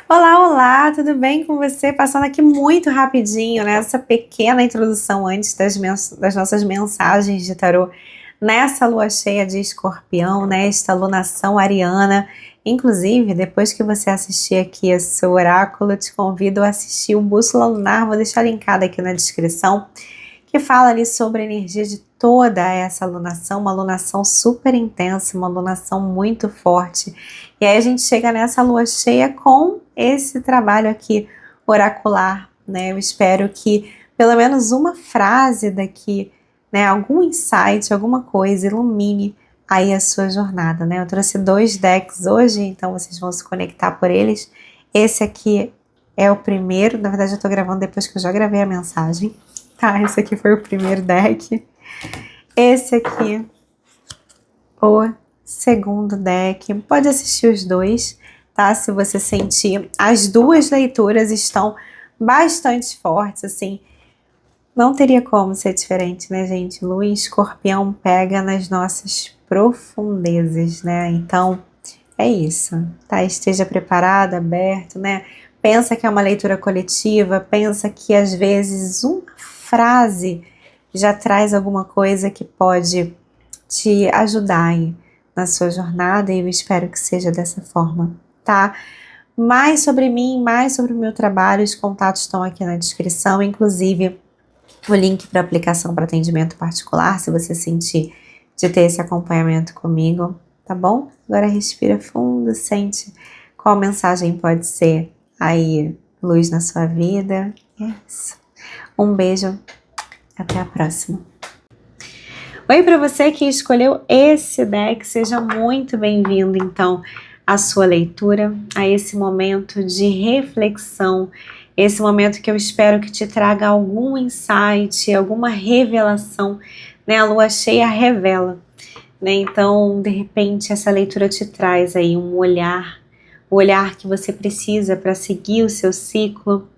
Olá, olá, tudo bem com você? Passando aqui muito rapidinho, né? Essa pequena introdução antes das nossas mensagens de tarô nessa lua cheia de Escorpião, né? Esta lunação ariana. Inclusive, depois que você assistir aqui esse oráculo, eu te convido a assistir o Bússola Lunar, vou deixar linkado aqui na descrição, que fala ali sobre a energia de toda essa alunação, uma alunação super intensa, uma alunação muito forte. E aí a gente chega nessa lua cheia com esse trabalho aqui oracular, né? Eu espero que pelo menos uma frase daqui, né, algum insight, alguma coisa ilumine aí a sua jornada, né? Eu trouxe 2 decks hoje, então vocês vão se conectar por eles. Esse aqui é o primeiro, na verdade eu tô gravando depois que eu já gravei a mensagem. Tá, esse aqui foi o primeiro deck. Esse aqui, o segundo deck. Pode assistir os dois, tá? Se você sentir. As duas leituras estão bastante fortes, assim. Não teria como ser diferente, né, gente? Lua em Escorpião pega nas nossas profundezas, né? Então, é isso, tá? Esteja preparado, aberto, né? Pensa que é uma leitura coletiva, pensa que às vezes uma frase já traz alguma coisa que pode te ajudar aí na sua jornada, e eu espero que seja dessa forma, tá? Mais sobre mim, mais sobre o meu trabalho, os contatos estão aqui na descrição, inclusive o link para aplicação para atendimento particular, se você sentir de ter esse acompanhamento comigo, tá bom? Agora respira fundo, sente qual mensagem pode ser aí luz na sua vida. É isso. Um beijo, até a próxima. Oi, para você que escolheu esse deck, seja muito bem-vindo então à sua leitura, a esse momento de reflexão, esse momento que eu espero que te traga algum insight, alguma revelação, né? A lua cheia revela, né? Então, de repente, essa leitura te traz aí um olhar, o olhar que você precisa para seguir o seu ciclo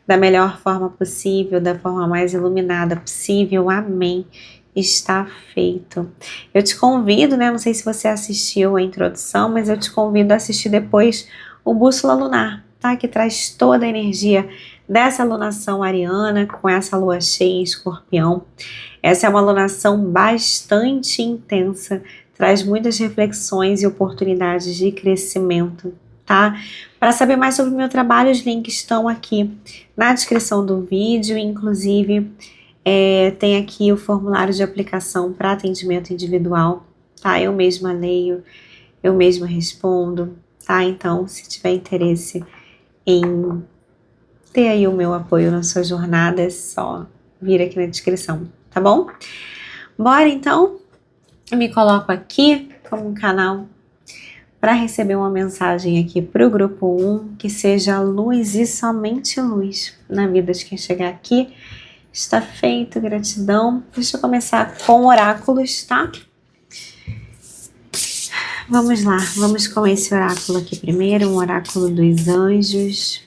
da melhor forma possível, da forma mais iluminada possível. Amém. Está feito. Eu te convido, né? Não sei se você assistiu a introdução, mas eu te convido a assistir depois o Bússola Lunar, tá? Que traz toda a energia dessa alunação ariana com essa lua cheia em Escorpião. Essa é uma alunação bastante intensa, traz muitas reflexões e oportunidades de crescimento, tá? Para saber mais sobre o meu trabalho, os links estão aqui na descrição do vídeo, inclusive tem aqui o formulário de aplicação para atendimento individual, tá? Eu mesma leio, eu mesma respondo, tá? Então, se tiver interesse em ter aí o meu apoio na sua jornada, é só vir aqui na descrição, tá bom? Bora então? Eu me coloco aqui como um canal para receber uma mensagem aqui para o grupo 1, que seja luz e somente luz na vida de quem chegar aqui. Está feito, gratidão. Deixa eu começar com oráculos, tá? Vamos lá, vamos com esse oráculo aqui primeiro, um oráculo dos anjos.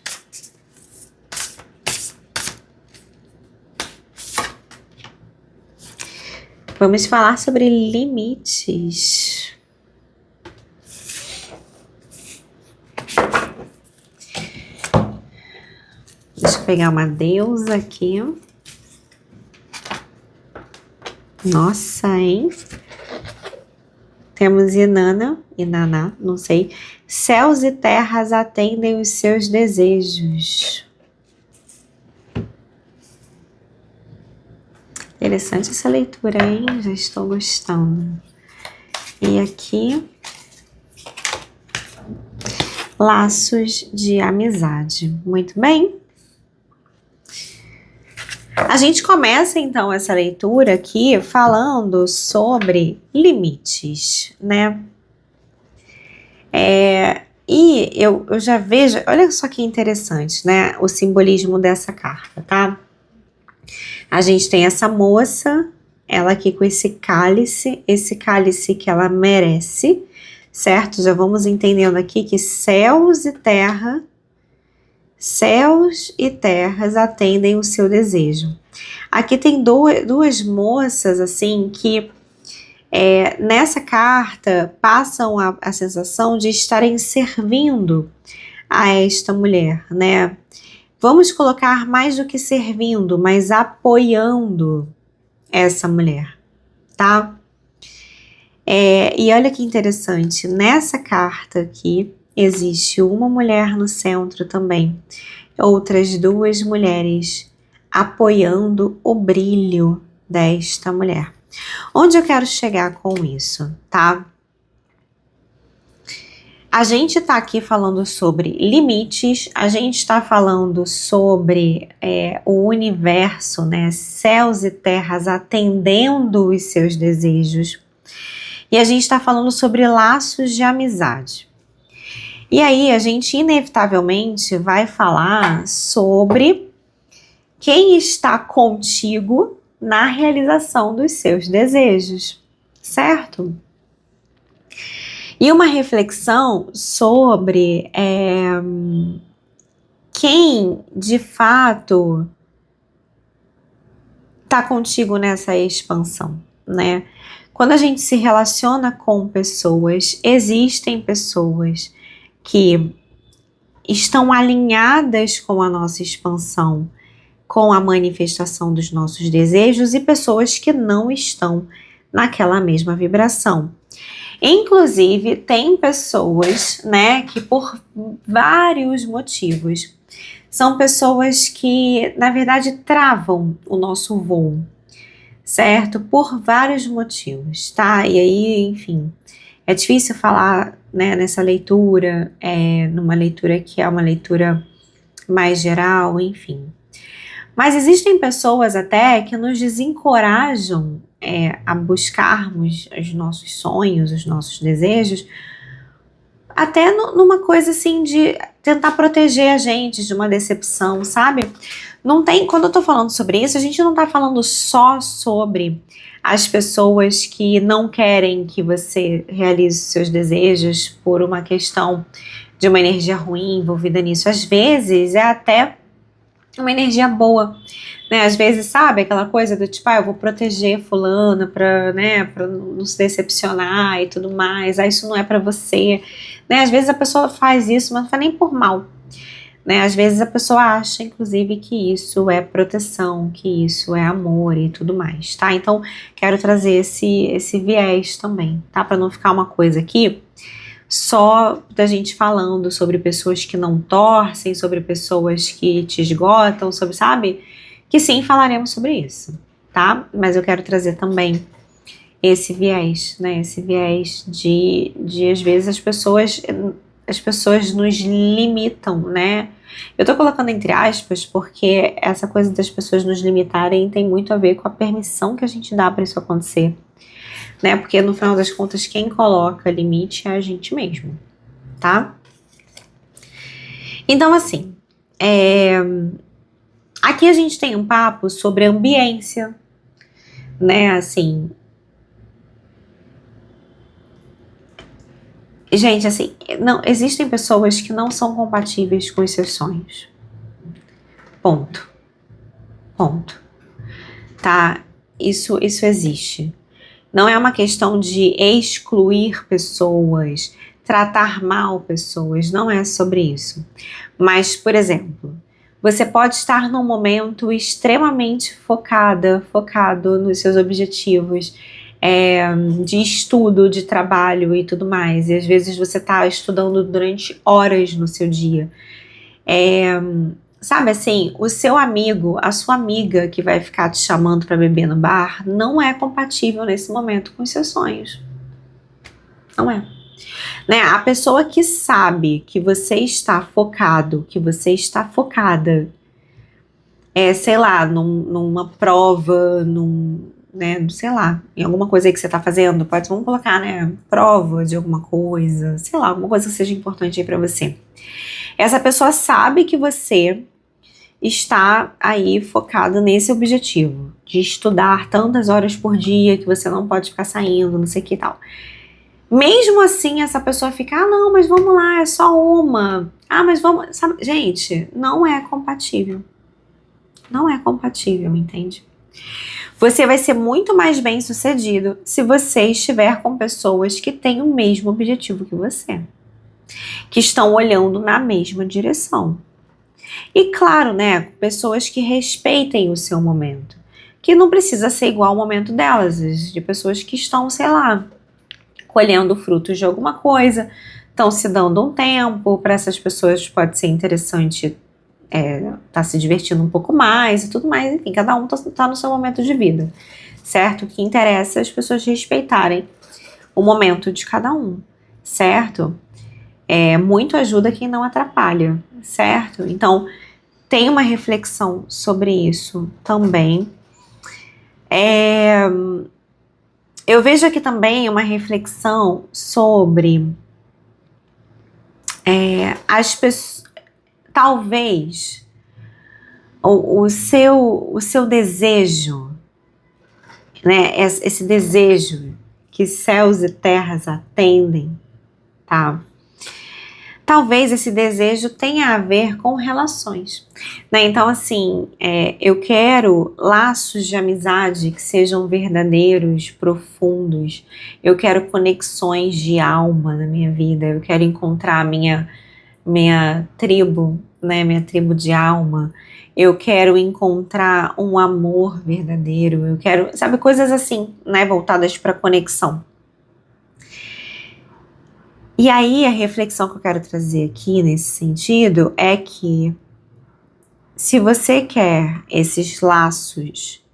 Vamos falar sobre limites. Deixa eu pegar uma deusa aqui. Nossa, hein? Temos Inanna, não sei. Céus e terras atendem os seus desejos. Interessante essa leitura, hein? Já estou gostando. E aqui, laços de amizade. Muito bem. A gente começa então essa leitura aqui falando sobre limites, né? E eu já vejo, olha só que interessante, né? O simbolismo dessa carta, tá? A gente tem essa moça, ela aqui com esse cálice que ela merece, certo? Já vamos entendendo aqui que céus e terras atendem o seu desejo. Aqui tem duas moças, assim, que nessa carta passam a sensação de estarem servindo a esta mulher, né? Vamos colocar mais do que servindo, mas apoiando essa mulher, tá? E olha que interessante, nessa carta aqui existe uma mulher no centro também, outras duas mulheres apoiando o brilho desta mulher. Onde eu quero chegar com isso, tá? A gente tá aqui falando sobre limites, a gente tá falando sobre o universo, né? Céus e terras atendendo os seus desejos. E a gente tá falando sobre laços de amizade. E aí a gente inevitavelmente vai falar sobre quem está contigo na realização dos seus desejos, certo? E uma reflexão sobre quem de fato está contigo nessa expansão, né? Quando a gente se relaciona com pessoas, existem pessoas que estão alinhadas com a nossa expansão, com a manifestação dos nossos desejos, e pessoas que não estão naquela mesma vibração. Inclusive, tem pessoas, né, que por vários motivos, são pessoas que, na verdade, travam o nosso voo, certo? Por vários motivos, tá? E aí, enfim, é difícil falar, né, nessa leitura, numa leitura que é uma leitura mais geral, enfim. Mas existem pessoas até que nos desencorajam a buscarmos os nossos sonhos, os nossos desejos, até numa coisa assim de tentar proteger a gente de uma decepção, sabe? Não tem, quando eu tô falando sobre isso, a gente não tá falando só sobre as pessoas que não querem que você realize os seus desejos por uma questão de uma energia ruim envolvida nisso. Às vezes é até uma energia boa, né? Às vezes, sabe, aquela coisa do tipo, eu vou proteger fulano pra não se decepcionar e tudo mais, isso não é pra você, né? Às vezes a pessoa faz isso, mas não faz nem por mal, né? Às vezes a pessoa acha, inclusive, que isso é proteção, que isso é amor e tudo mais, tá? Então, quero trazer esse viés também, tá? Pra não ficar uma coisa aqui só da gente falando sobre pessoas que não torcem, sobre pessoas que te esgotam, sobre, sabe? Que sim, falaremos sobre isso, tá? Mas eu quero trazer também esse viés, né? Esse viés de às vezes as pessoas nos limitam, né? Eu tô colocando entre aspas porque essa coisa das pessoas nos limitarem tem muito a ver com a permissão que a gente dá para isso acontecer, né? Porque no final das contas quem coloca limite é a gente mesmo, tá? Então assim, aqui a gente tem um papo sobre ambiência, né? Assim, gente, assim, não existem pessoas que não são compatíveis com os seus sonhos. Ponto. Tá? Isso existe. Não é uma questão de excluir pessoas, tratar mal pessoas, não é sobre isso. Mas, por exemplo, você pode estar num momento extremamente focado nos seus objetivos, de estudo, de trabalho e tudo mais. E às vezes você está estudando durante horas no seu dia. Sabe assim, o seu amigo, a sua amiga que vai ficar te chamando para beber no bar, não é compatível nesse momento com os seus sonhos. Não é. Né? A pessoa que sabe que você está focado, que você está focada, sei lá, numa prova, né, sei lá, em alguma coisa aí que você tá fazendo, vamos colocar, né, prova de alguma coisa, sei lá, alguma coisa que seja importante aí pra você. Essa pessoa sabe que você está aí focado nesse objetivo, de estudar tantas horas por dia, que você não pode ficar saindo, não sei o que e tal. Mesmo assim, essa pessoa fica, não, mas vamos lá, é só uma. Mas vamos, sabe? Gente, não é compatível. Não é compatível, entende? Você vai ser muito mais bem sucedido se você estiver com pessoas que têm o mesmo objetivo que você. que estão olhando na mesma direção. E claro, né, pessoas que respeitem o seu momento, que não precisa ser igual ao momento delas, de pessoas que estão, sei lá, colhendo frutos de alguma coisa, estão se dando um tempo. Para essas pessoas pode ser interessante tá se divertindo um pouco mais e tudo mais, enfim, cada um tá no seu momento de vida, certo? O que interessa é as pessoas respeitarem o momento de cada um, certo? Muito ajuda quem não atrapalha, certo? Então, tem uma reflexão sobre isso também. Eu vejo aqui também uma reflexão sobre as pessoas, talvez o seu desejo, né? Esse desejo que céus e terras atendem, tá? Talvez esse desejo tenha a ver com relações, né? Então, assim, eu quero laços de amizade que sejam verdadeiros, profundos. Eu quero conexões de alma na minha vida. Eu quero encontrar minha tribo, né? Minha tribo de alma. Eu quero encontrar um amor verdadeiro. Eu quero, sabe, coisas assim, né? Voltadas para conexão. E aí, a reflexão que eu quero trazer aqui nesse sentido é que se você quer esses laços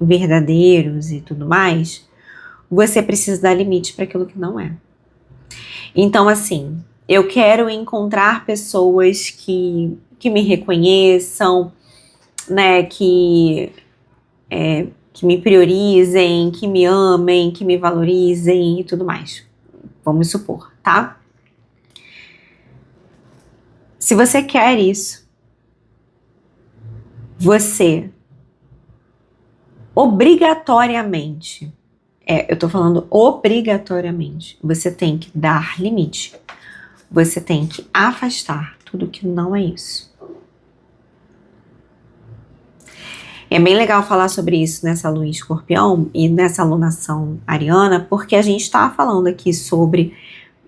verdadeiros e tudo mais, você precisa dar limite para aquilo que não é. Então, assim, eu quero encontrar pessoas que me reconheçam, né, que me priorizem, que me amem, que me valorizem e tudo mais. Vamos supor, tá? Se você quer isso, você obrigatoriamente, eu tô falando obrigatoriamente, você tem que dar limite. Você tem que afastar tudo que não é isso. É bem legal falar sobre isso nessa lua em Escorpião e nessa alunação ariana, porque a gente tá falando aqui sobre,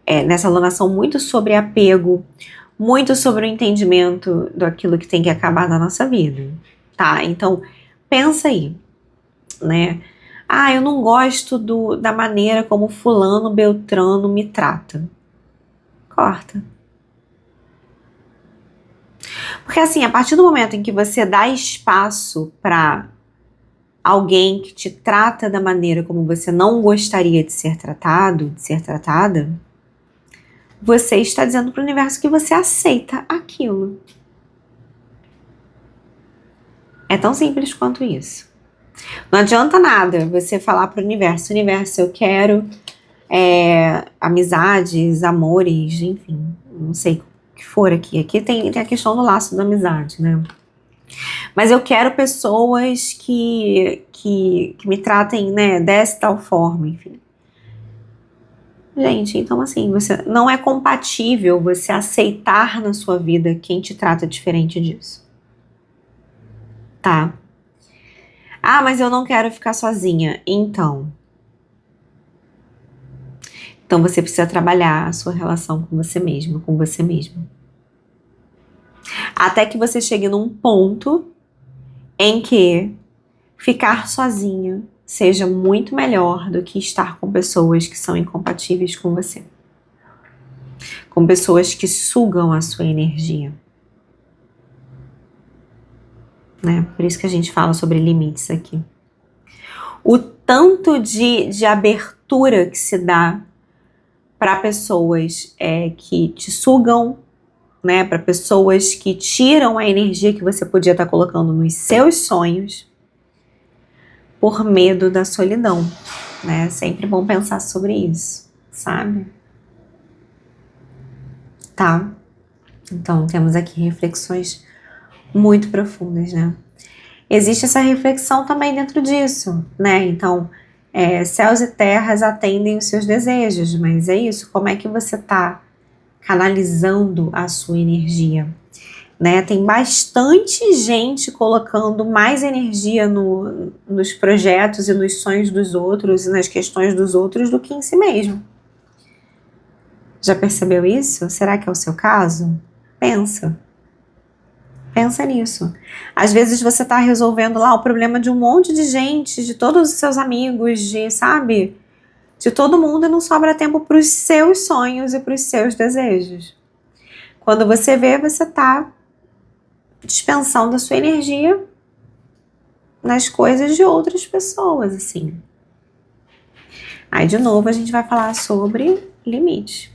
nessa alunação, muito sobre apego, muito sobre o entendimento daquilo que tem que acabar na nossa vida, tá? Então, pensa aí, né? Eu não gosto da maneira como fulano, beltrano me trata. Corta. Porque assim, a partir do momento em que você dá espaço para alguém que te trata da maneira como você não gostaria de ser tratado, de ser tratada, você está dizendo para o universo que você aceita aquilo. É tão simples quanto isso. Não adianta nada você falar para o universo, eu quero amizades, amores, enfim, não sei o que for aqui. Aqui tem a questão do laço da amizade, né? Mas eu quero pessoas que me tratem, né, dessa tal forma, enfim. Gente, então assim, você não é compatível você aceitar na sua vida quem te trata diferente disso. Tá? Mas eu não quero ficar sozinha. Então você precisa trabalhar a sua relação com você mesma, com você mesmo. Até que você chegue num ponto em que ficar sozinha seja muito melhor do que estar com pessoas que são incompatíveis com você. Com pessoas que sugam a sua energia. Né? Por isso que a gente fala sobre limites aqui. O tanto de abertura que se dá para pessoas que te sugam, né? Para pessoas que tiram a energia que você podia estar colocando nos seus sonhos por medo da solidão, né? É sempre bom pensar sobre isso, sabe? Tá? Então, temos aqui reflexões muito profundas, né? Existe essa reflexão também dentro disso, né? Então, céus e terras atendem os seus desejos, mas é isso, como é que você tá canalizando a sua energia, né? Tem bastante gente colocando mais energia nos projetos e nos sonhos dos outros e nas questões dos outros do que em si mesmo. Já percebeu isso? Será que é o seu caso? Pensa. Pensa nisso. Às vezes você tá resolvendo lá o problema de um monte de gente, de todos os seus amigos, sabe? De todo mundo, e não sobra tempo para os seus sonhos e para os seus desejos. Quando você vê, você tá dispensando a sua energia nas coisas de outras pessoas, assim. Aí, de novo, a gente vai falar sobre limite.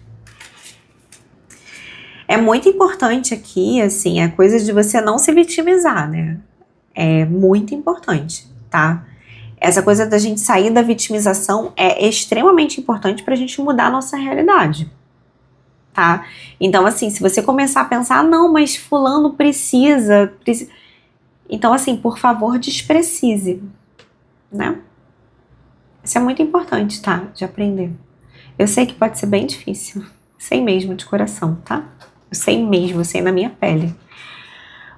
É muito importante aqui, assim, a coisa de você não se vitimizar, né? É muito importante, tá? Essa coisa da gente sair da vitimização é extremamente importante pra gente mudar a nossa realidade, tá? Então, assim, se você começar a pensar, não, mas fulano precisa... Então, assim, por favor, desprecise, né? Isso é muito importante, tá? De aprender. Eu sei que pode ser bem difícil, sei mesmo, de coração, tá? Eu sei mesmo, eu sei na minha pele.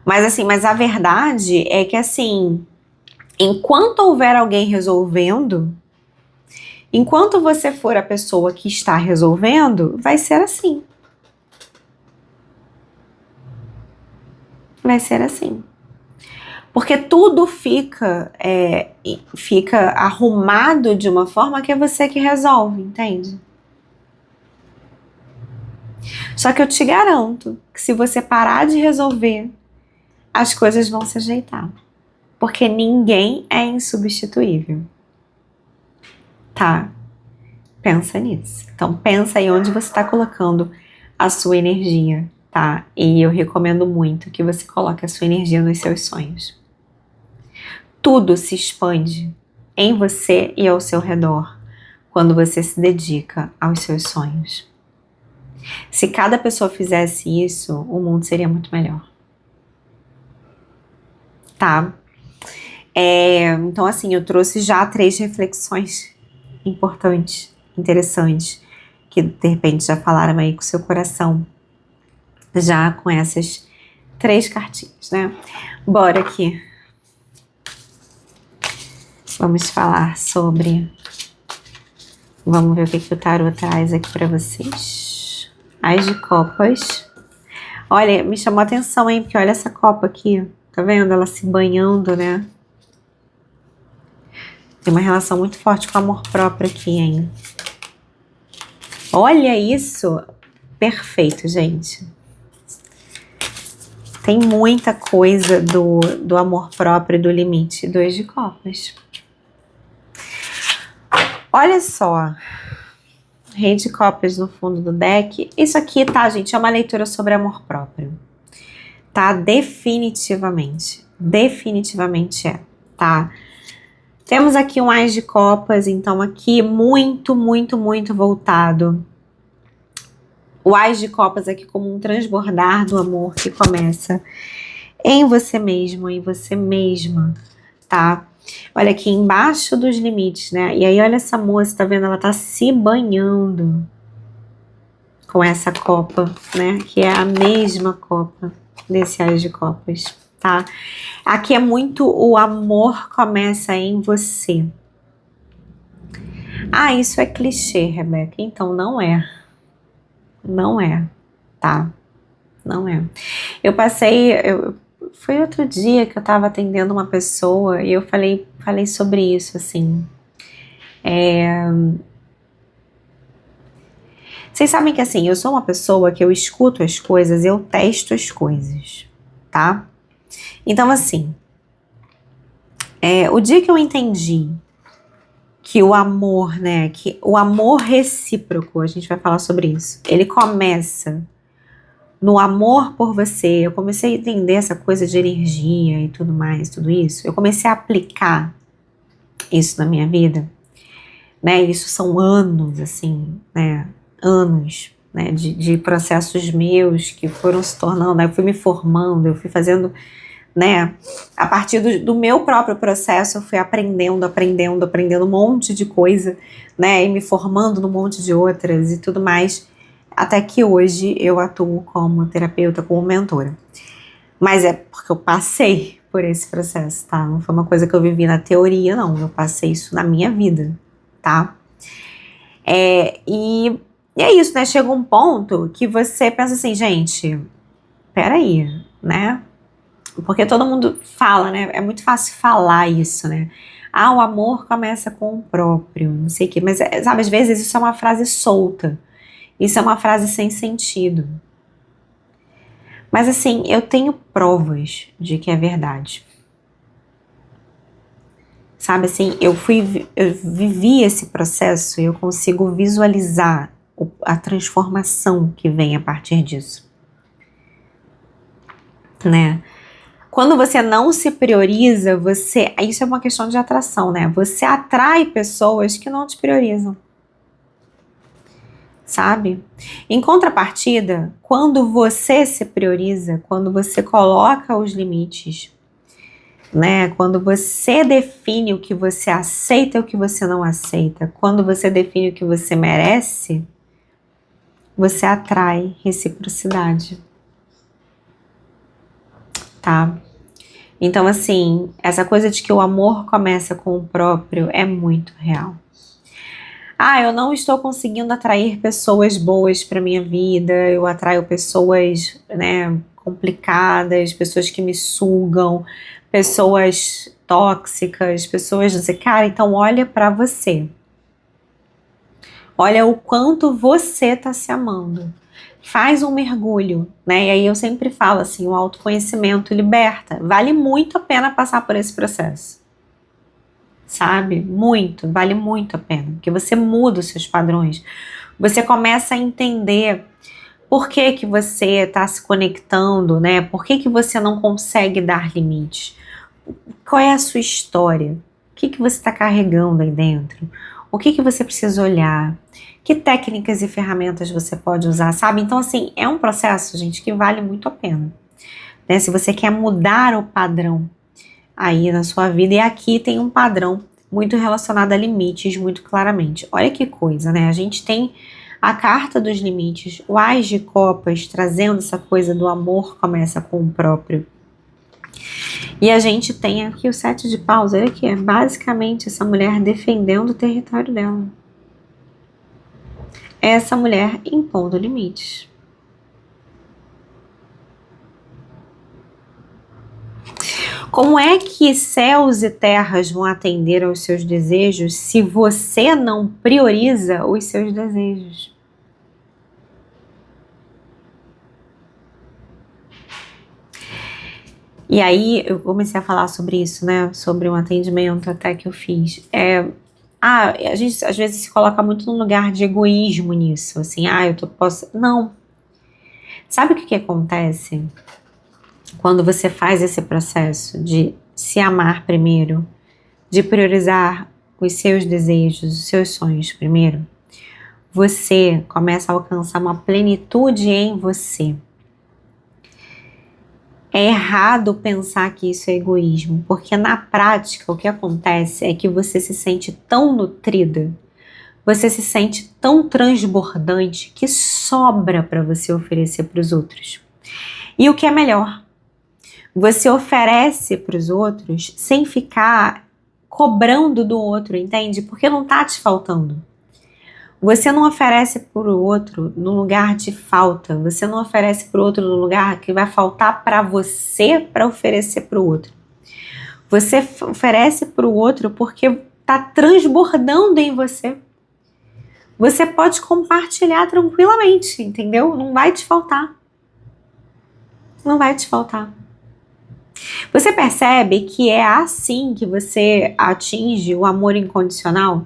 Mas assim, mas a verdade é que assim, enquanto houver alguém resolvendo, enquanto você for a pessoa que está resolvendo, vai ser assim. Vai ser assim. Porque tudo fica arrumado de uma forma que é você que resolve, entende? Só que eu te garanto que se você parar de resolver, as coisas vão se ajeitar. Porque ninguém é insubstituível. Tá? Pensa nisso. Então pensa aí onde você está colocando a sua energia, tá? E eu recomendo muito que você coloque a sua energia nos seus sonhos. Tudo se expande em você e ao seu redor quando você se dedica aos seus sonhos. Se cada pessoa fizesse isso, o mundo seria muito melhor. Tá? Então, assim, eu trouxe já 3 reflexões importantes, interessantes, que de repente já falaram aí com o seu coração, já com essas 3 cartinhas, né? Bora aqui. Vamos falar sobre... Vamos ver o que o tarô traz aqui pra vocês. As de copas. Olha, me chamou a atenção, hein? Porque olha essa copa aqui. Tá vendo? Ela se banhando, né? Tem uma relação muito forte com o amor próprio aqui, hein? Olha isso! Perfeito, gente. Tem muita coisa do amor próprio e do limite. 2 de copas. Olha só. Rei de copas no fundo do deck. Isso aqui, tá, gente? É uma leitura sobre amor próprio. Tá? Definitivamente. Definitivamente é. Tá? Temos aqui um As de copas, então aqui muito, muito, muito voltado. O As de copas aqui como um transbordar do amor que começa em você mesmo, em você mesma, tá? Olha aqui embaixo dos limites, né? E aí olha essa moça, tá vendo? Ela tá se banhando com essa copa, né? Que é a mesma copa desse As de copas, tá? Aqui é muito o amor começa em você. Ah, isso é clichê, Rebeca. Então não é. Não é, tá? Não é. Foi outro dia que eu tava atendendo uma pessoa e eu falei sobre isso, assim. Vocês sabem que, assim, eu sou uma pessoa que eu escuto as coisas, eu testo as coisas, tá? Então, assim, o dia que eu entendi que o amor, né, que o amor recíproco, a gente vai falar sobre isso, ele começa no amor por você. Eu comecei a entender essa coisa de energia e tudo mais, tudo isso. Eu comecei a aplicar isso na minha vida, né, isso são anos, assim, né, anos, né, de processos meus que foram se tornando, né, eu fui me formando, eu fui fazendo, né, a partir do meu próprio processo eu fui aprendendo um monte de coisa, né, e me formando num monte de outras e tudo mais, até que hoje eu atuo como terapeuta, como mentora. Mas é porque eu passei por esse processo, tá? Não foi uma coisa que eu vivi na teoria, não, eu passei isso na minha vida, tá? E E é isso, né? Chega um ponto que você pensa assim, gente, peraí, né? Porque todo mundo fala, né? É muito fácil falar isso, né? Ah, o amor começa com o próprio, não sei o quê. Mas, sabe, às vezes isso é uma frase solta. Isso é uma frase sem sentido. Mas, assim, eu tenho provas de que é verdade. Sabe, assim, eu vivi esse processo e eu consigo visualizar a transformação que vem a partir disso, né? Quando você não se prioriza, isso é uma questão de atração, né? Você atrai pessoas que não te priorizam, sabe? Em contrapartida, quando você se prioriza, quando você coloca os limites, né? Quando você define o que você aceita e o que você não aceita, quando você define o que você merece, você atrai reciprocidade, tá? Então, assim, essa coisa de que o amor começa com o próprio é muito real. Ah, eu não estou conseguindo atrair pessoas boas para minha vida, eu atraio pessoas, né, complicadas, pessoas que me sugam, pessoas tóxicas, pessoas não sei, cara, então olha para você. Olha o quanto você tá se amando. Faz um mergulho, né? E aí eu sempre falo assim, o autoconhecimento liberta. Vale muito a pena passar por esse processo. Sabe? Muito, vale muito a pena. Porque você muda os seus padrões. Você começa a entender por que que você está se conectando, né? Por que que você não consegue dar limites? Qual é a sua história? O que que você está carregando aí dentro? O que que você precisa olhar? Que técnicas e ferramentas você pode usar, sabe? Então, assim, é um processo, gente, que vale muito a pena, né? Se você quer mudar o padrão aí na sua vida, e aqui tem um padrão muito relacionado a limites, muito claramente. Olha que coisa, né? A gente tem a carta dos limites, o Ás de Copas, trazendo essa coisa do amor começa com o próprio. E a gente tem aqui o 7 de paus, olha aqui, é basicamente essa mulher defendendo o território dela. Essa mulher impondo limites. Como é que céus e terras vão atender aos seus desejos se você não prioriza os seus desejos? E aí eu comecei a falar sobre isso, né? Sobre um atendimento até que eu fiz. A gente às vezes se coloca muito num lugar de egoísmo nisso, assim, posso. Não. Sabe o que acontece quando você faz esse processo de se amar primeiro, de priorizar os seus desejos, os seus sonhos primeiro? Você começa a alcançar uma plenitude em você. É errado pensar que isso é egoísmo, porque na prática o que acontece é que você se sente tão nutrida, você se sente tão transbordante que sobra para você oferecer para os outros. E o que é melhor, você oferece para os outros sem ficar cobrando do outro, entende? Porque não tá te faltando. Você não oferece para o outro no lugar de falta. Você não oferece para o outro no lugar que vai faltar para você para oferecer para o outro. Você oferece para o outro porque está transbordando em você. Você pode compartilhar tranquilamente, entendeu? Não vai te faltar. Não vai te faltar. Você percebe que é assim que você atinge o amor incondicional?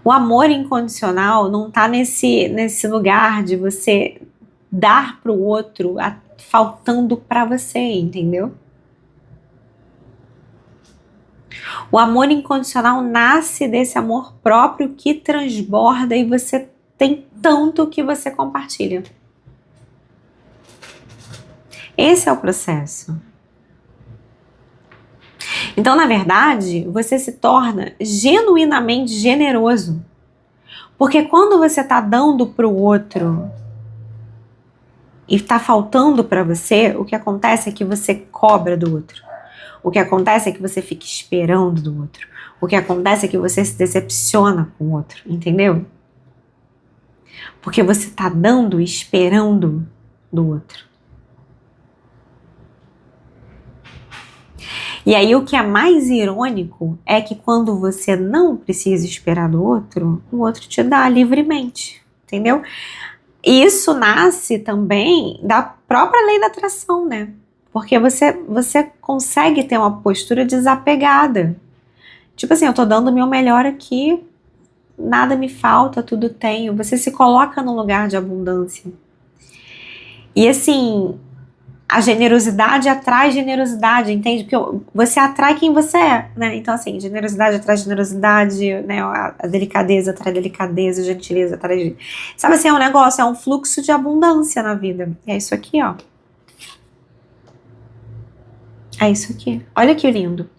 O amor incondicional não está nesse lugar de você dar para o outro faltando para você, entendeu? O amor incondicional nasce desse amor próprio que transborda e você tem tanto que você compartilha. Esse é o processo. Então, na verdade, você se torna genuinamente generoso. Porque quando você está dando para o outro e está faltando para você, o que acontece é que você cobra do outro. O que acontece é que você fica esperando do outro. O que acontece é que você se decepciona com o outro, entendeu? Porque você está dando, esperando do outro. E aí o que é mais irônico é que quando você não precisa esperar do outro, o outro te dá livremente, entendeu? E isso nasce também da própria lei da atração, né? Porque você consegue ter uma postura desapegada. Tipo assim, eu tô dando o meu melhor aqui, nada me falta, tudo tenho. Você se coloca num lugar de abundância. E assim, a generosidade atrai generosidade, entende? Porque você atrai quem você é, né? Então assim, generosidade atrai generosidade, né? A delicadeza atrai delicadeza, a gentileza atrai... Sabe assim, é um negócio, é um fluxo de abundância na vida. É isso aqui, ó. É isso aqui. Olha que lindo.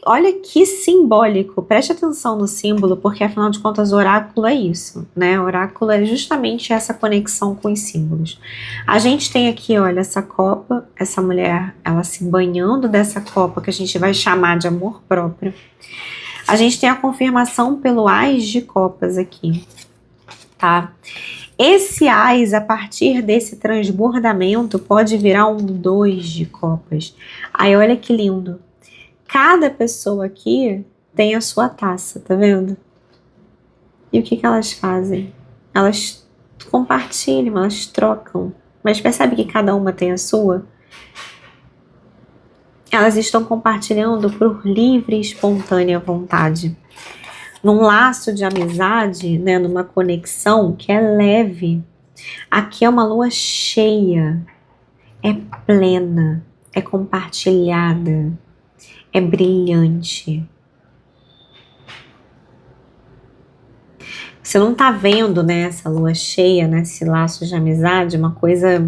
Olha que simbólico, preste atenção no símbolo, porque afinal de contas oráculo é isso, né? Oráculo é justamente essa conexão com os símbolos. A gente tem aqui, olha, essa copa, essa mulher, ela se banhando dessa copa que a gente vai chamar de amor próprio. A gente tem a confirmação pelo Ás de Copas aqui, tá? Esse Ás, a partir desse transbordamento, pode virar um 2 de copas. Aí olha que lindo. Cada pessoa aqui tem a sua taça, tá vendo? E o que elas fazem? Elas compartilham, elas trocam. Mas percebe que cada uma tem a sua? Elas estão compartilhando por livre e espontânea vontade. Num laço de amizade, né, numa conexão que é leve. Aqui é uma lua cheia, é plena, é compartilhada. É brilhante. Você não tá vendo, né, essa lua cheia, né, esse laço de amizade, uma coisa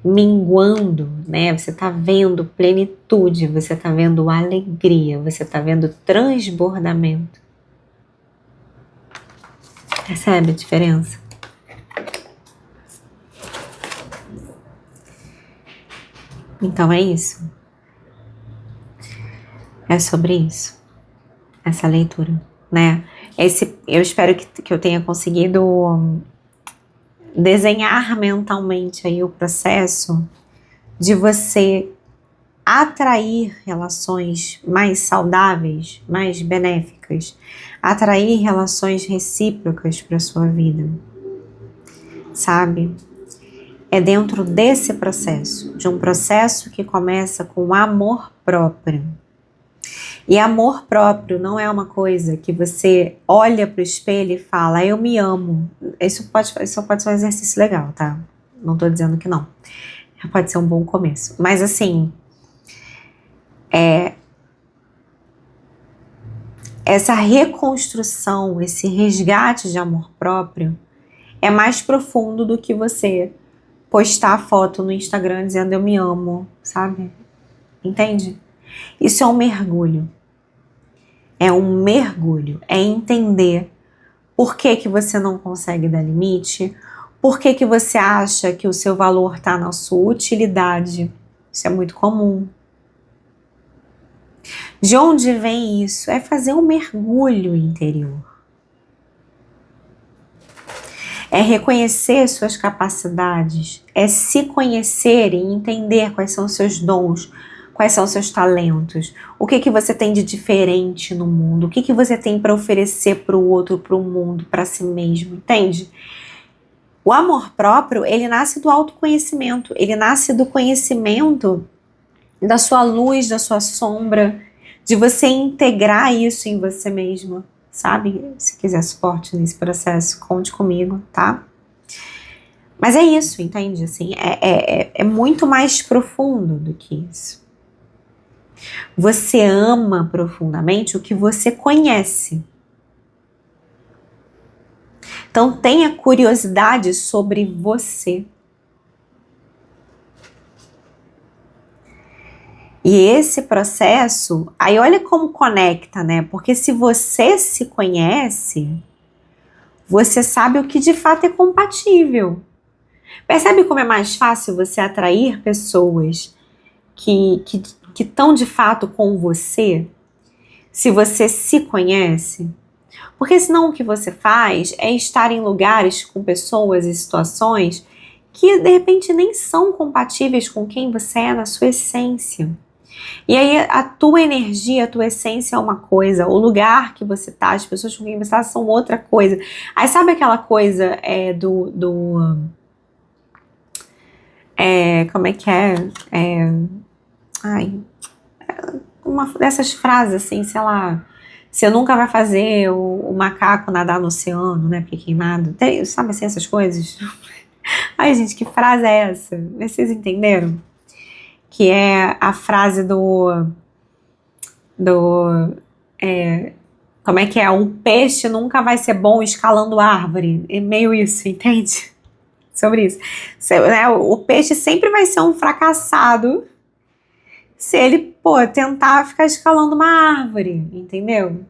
minguando, né? Você tá vendo plenitude, você tá vendo alegria, você tá vendo transbordamento. Percebe a diferença? Então é isso. É sobre isso, essa leitura, né? Eu espero que eu tenha conseguido desenhar mentalmente aí o processo de você atrair relações mais saudáveis, mais benéficas, atrair relações recíprocas para sua vida, sabe? É dentro desse processo, de um processo que começa com amor próprio. E amor próprio não é uma coisa que você olha para o espelho e fala, eu me amo. Isso pode ser um exercício legal, tá? Não tô dizendo que não. Pode ser um bom começo. Mas assim, essa reconstrução, esse resgate de amor próprio é mais profundo do que você postar a foto no Instagram dizendo eu me amo, sabe? Entende? Isso é um mergulho. É um mergulho, é entender por que você não consegue dar limite, por que você acha que o seu valor está na sua utilidade. Isso é muito comum. De onde vem isso? É fazer um mergulho interior. É reconhecer suas capacidades, é se conhecer e entender quais são os seus dons, quais são os seus talentos, o que você tem de diferente no mundo, o que você tem para oferecer para o outro, para o mundo, para si mesmo, entende? O amor próprio, ele nasce do autoconhecimento, ele nasce do conhecimento da sua luz, da sua sombra, de você integrar isso em você mesmo, sabe? Se quiser suporte nesse processo, conte comigo, tá? Mas é isso, entende? Assim, é muito mais profundo do que isso. Você ama profundamente o que você conhece. Então tenha curiosidade sobre você. E esse processo, aí olha como conecta, né? Porque se você se conhece, você sabe o que de fato é compatível. Percebe como é mais fácil você atrair pessoas que estão de fato com você? Se você se conhece, Porque senão o que você faz é estar em lugares com pessoas e situações que de repente nem são compatíveis com quem você é na sua essência. E aí a tua energia, a tua essência é uma coisa, o lugar que você tá, as pessoas com quem você tá são outra coisa. Aí sabe aquela coisa como é que é? Uma dessas frases assim, sei lá, você nunca vai fazer o macaco nadar no oceano, né? Porque quem nada. Sabe assim, essas coisas? Ai, gente, que frase é essa? Vocês entenderam? Que é a frase como é que é? Um peixe nunca vai ser bom escalando árvore. É meio isso, entende? Sobre isso. Né, o peixe sempre vai ser um fracassado se ele, tentar ficar escalando uma árvore, entendeu?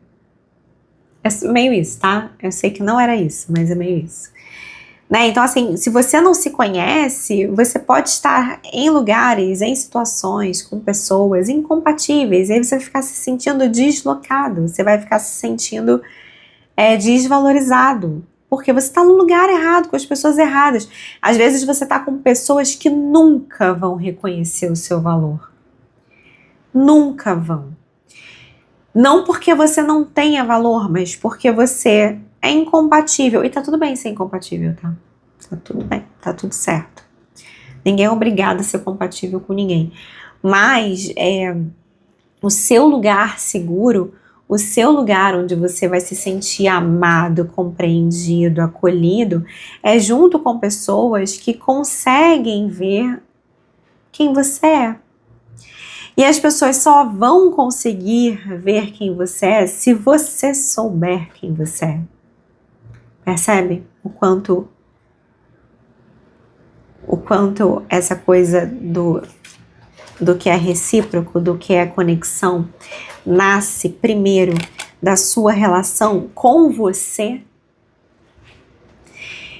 É meio isso, tá? Eu sei que não era isso, mas é meio isso. Né? Então, assim, se você não se conhece, você pode estar em lugares, em situações, com pessoas incompatíveis, e aí você vai ficar se sentindo deslocado, você vai ficar se sentindo desvalorizado, porque você está no lugar errado, com as pessoas erradas. Às vezes você está com pessoas que nunca vão reconhecer o seu valor. Nunca vão. Não porque você não tenha valor, mas porque você é incompatível. E tá tudo bem ser incompatível, tá? Tá tudo bem, tá tudo certo. Ninguém é obrigado a ser compatível com ninguém. Mas o seu lugar seguro, o seu lugar onde você vai se sentir amado, compreendido, acolhido, é junto com pessoas que conseguem ver quem você é. E as pessoas só vão conseguir ver quem você é se você souber quem você é. Percebe o quanto essa coisa do que é recíproco, do que é conexão, nasce primeiro da sua relação com você.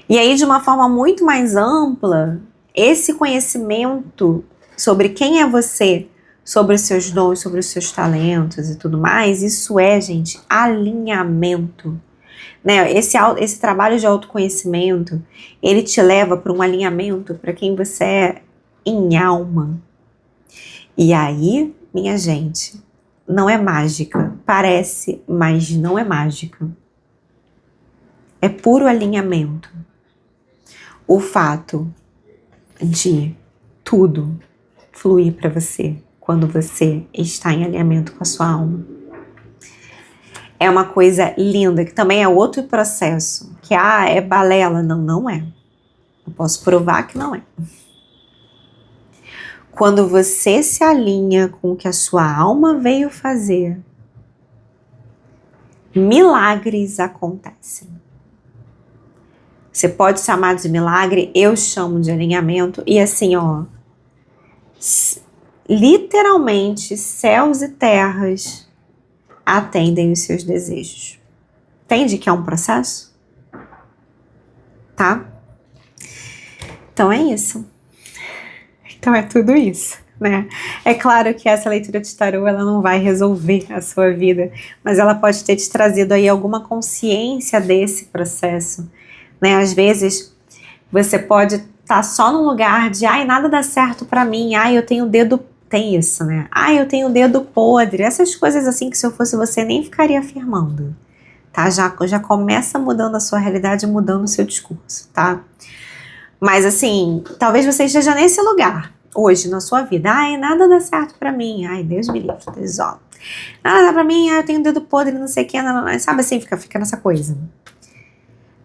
E aí, de uma forma muito mais ampla, esse conhecimento sobre quem é você, sobre os seus dons, sobre os seus talentos e tudo mais, isso é, gente, alinhamento. Né? Esse trabalho de autoconhecimento, ele te leva para um alinhamento para quem você é em alma. E aí, minha gente, não é mágica. Parece, mas não é mágica. É puro alinhamento. O fato de tudo fluir para você quando você está em alinhamento com a sua alma. É uma coisa linda, que também é outro processo. Que, é balela. Não, não é. Eu posso provar que não é. Quando você se alinha com o que a sua alma veio fazer, milagres acontecem. Você pode chamar de milagre, eu chamo de alinhamento. E assim, literalmente, céus e terras atendem os seus desejos. Entende que é um processo? Tá? Então é isso. Então é tudo isso, né? É claro que essa leitura de tarô, ela não vai resolver a sua vida, mas ela pode ter te trazido aí alguma consciência desse processo, né? Às vezes, você pode estar só num lugar de, nada dá certo pra mim, eu tenho o dedo, tem isso, né? Eu tenho o dedo podre, essas coisas assim que se eu fosse você nem ficaria afirmando, tá? Já começa mudando a sua realidade, mudando o seu discurso, tá? Mas assim, talvez você esteja nesse lugar hoje na sua vida. Nada dá certo pra mim. Deus me livre, tesouro. Nada dá pra mim, eu tenho dedo podre, não sei o que, sabe assim, fica nessa coisa.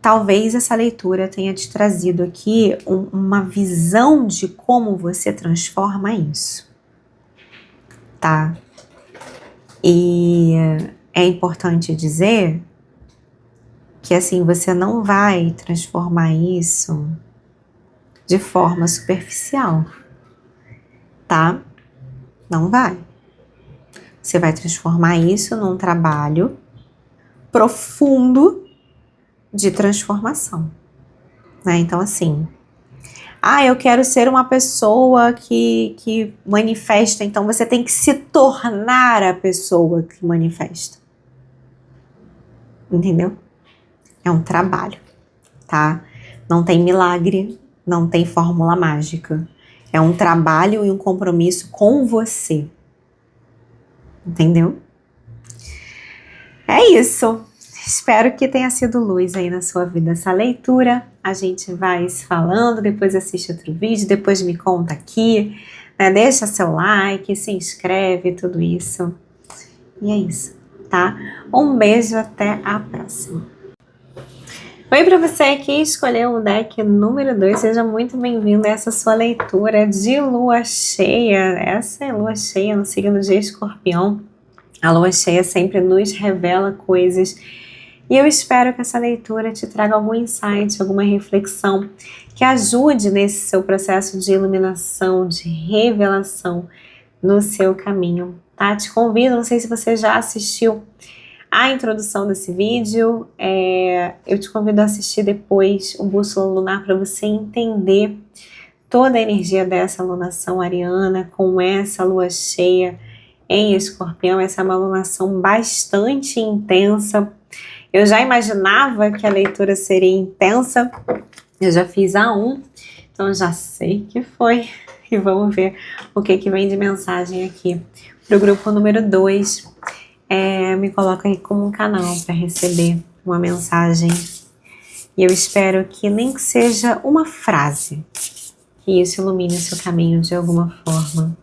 Talvez essa leitura tenha te trazido aqui uma visão de como você transforma isso, tá? E é importante dizer que assim, você não vai transformar isso de forma superficial, tá? Não vai. Você vai transformar isso num trabalho profundo de transformação, né? Então, assim, eu quero ser uma pessoa que manifesta, então você tem que se tornar a pessoa que manifesta. entendeu? É um trabalho, tá? Não tem milagre, não tem fórmula mágica. É um trabalho e um compromisso com você, entendeu? É isso. Espero que tenha sido luz aí na sua vida essa leitura. A gente vai se falando, depois assiste outro vídeo, depois me conta aqui, né? Deixa seu like, se inscreve, tudo isso. E é isso, tá? Um beijo, até a próxima. Oi, para você que escolheu o deck número 2, seja muito bem-vindo a essa sua leitura de lua cheia. Essa é lua cheia no signo de Escorpião. A lua cheia sempre nos revela coisas e eu espero que essa leitura te traga algum insight, alguma reflexão que ajude nesse seu processo de iluminação, de revelação no seu caminho, tá? Te convido, não sei se você já assistiu a introdução desse vídeo, eu te convido a assistir depois o Bússola Lunar para você entender toda a energia dessa alunação ariana com essa lua cheia em Escorpião. Essa é uma alunação bastante intensa. Eu já imaginava que a leitura seria intensa, eu já fiz a 1, então já sei que foi. E vamos ver o que vem de mensagem aqui para o grupo número 2. Me coloca aí como um canal para receber uma mensagem. E eu espero que nem que seja uma frase, que isso ilumine o seu caminho de alguma forma.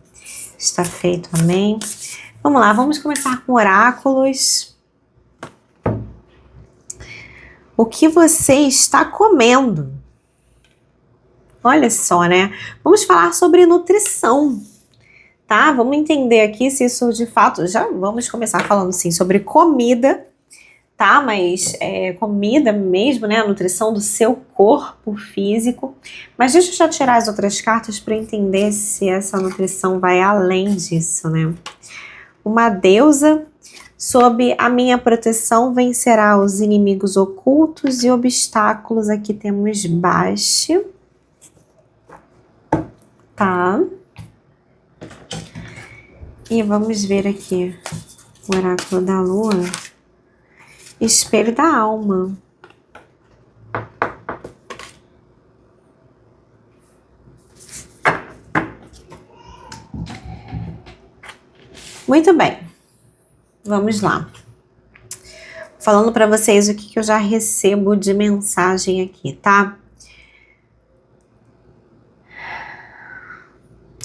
Está feito, amém? Vamos lá, vamos começar com oráculos. O que você está comendo? Olha só, né? Vamos falar sobre nutrição, tá? Vamos entender aqui se isso de fato... Já vamos começar falando, sim, sobre comida, tá? Mas comida mesmo, né? A nutrição do seu corpo físico. Mas deixa eu já tirar as outras cartas para entender se essa nutrição vai além disso, né? Uma deusa... Sob a minha proteção vencerá os inimigos ocultos e obstáculos. Aqui temos baixo. Tá. E vamos ver aqui o oráculo da lua. Espelho da alma. Muito bem. Vamos lá. Falando para vocês o que eu já recebo de mensagem aqui, tá?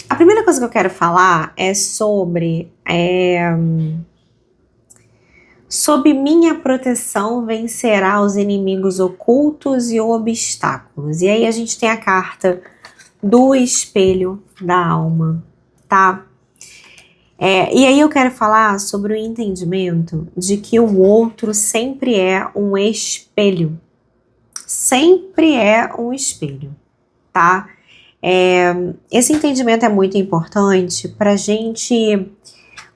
A primeira coisa que eu quero falar é sobre sob minha proteção vencerá os inimigos ocultos e obstáculos. E aí a gente tem a carta do espelho da alma, tá? E aí eu quero falar sobre o entendimento de que o outro sempre é um espelho. Sempre é um espelho, tá? Esse entendimento é muito importante para a gente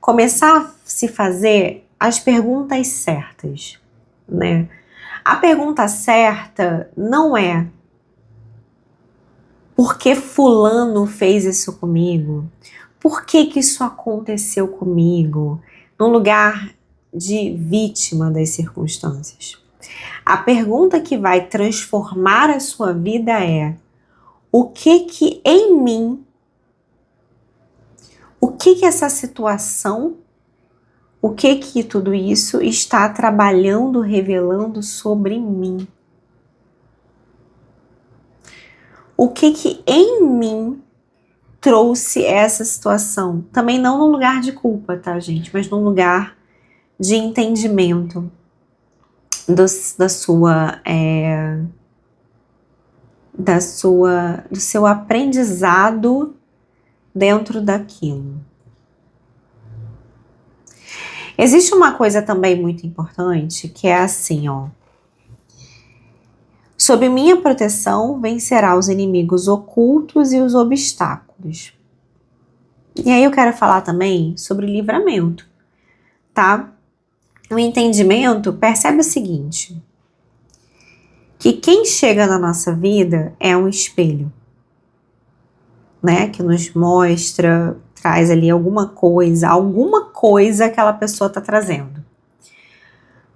começar a se fazer as perguntas certas, né? A pergunta certa não é por que fulano fez isso comigo? Por que isso aconteceu comigo? No lugar de vítima das circunstâncias. A pergunta que vai transformar a sua vida é: o que em mim, o que essa situação, o que tudo isso está trabalhando, revelando sobre mim? O que em mim trouxe essa situação? Também não no lugar de culpa, tá, gente? Mas no lugar de entendimento do seu aprendizado dentro daquilo. Existe uma coisa também muito importante que é assim, ó. Sob minha proteção vencerá os inimigos ocultos e os obstáculos. E aí eu quero falar também sobre livramento, tá? O entendimento, percebe o seguinte, que quem chega na nossa vida é um espelho, né? Que nos mostra, traz ali alguma coisa aquela pessoa está trazendo.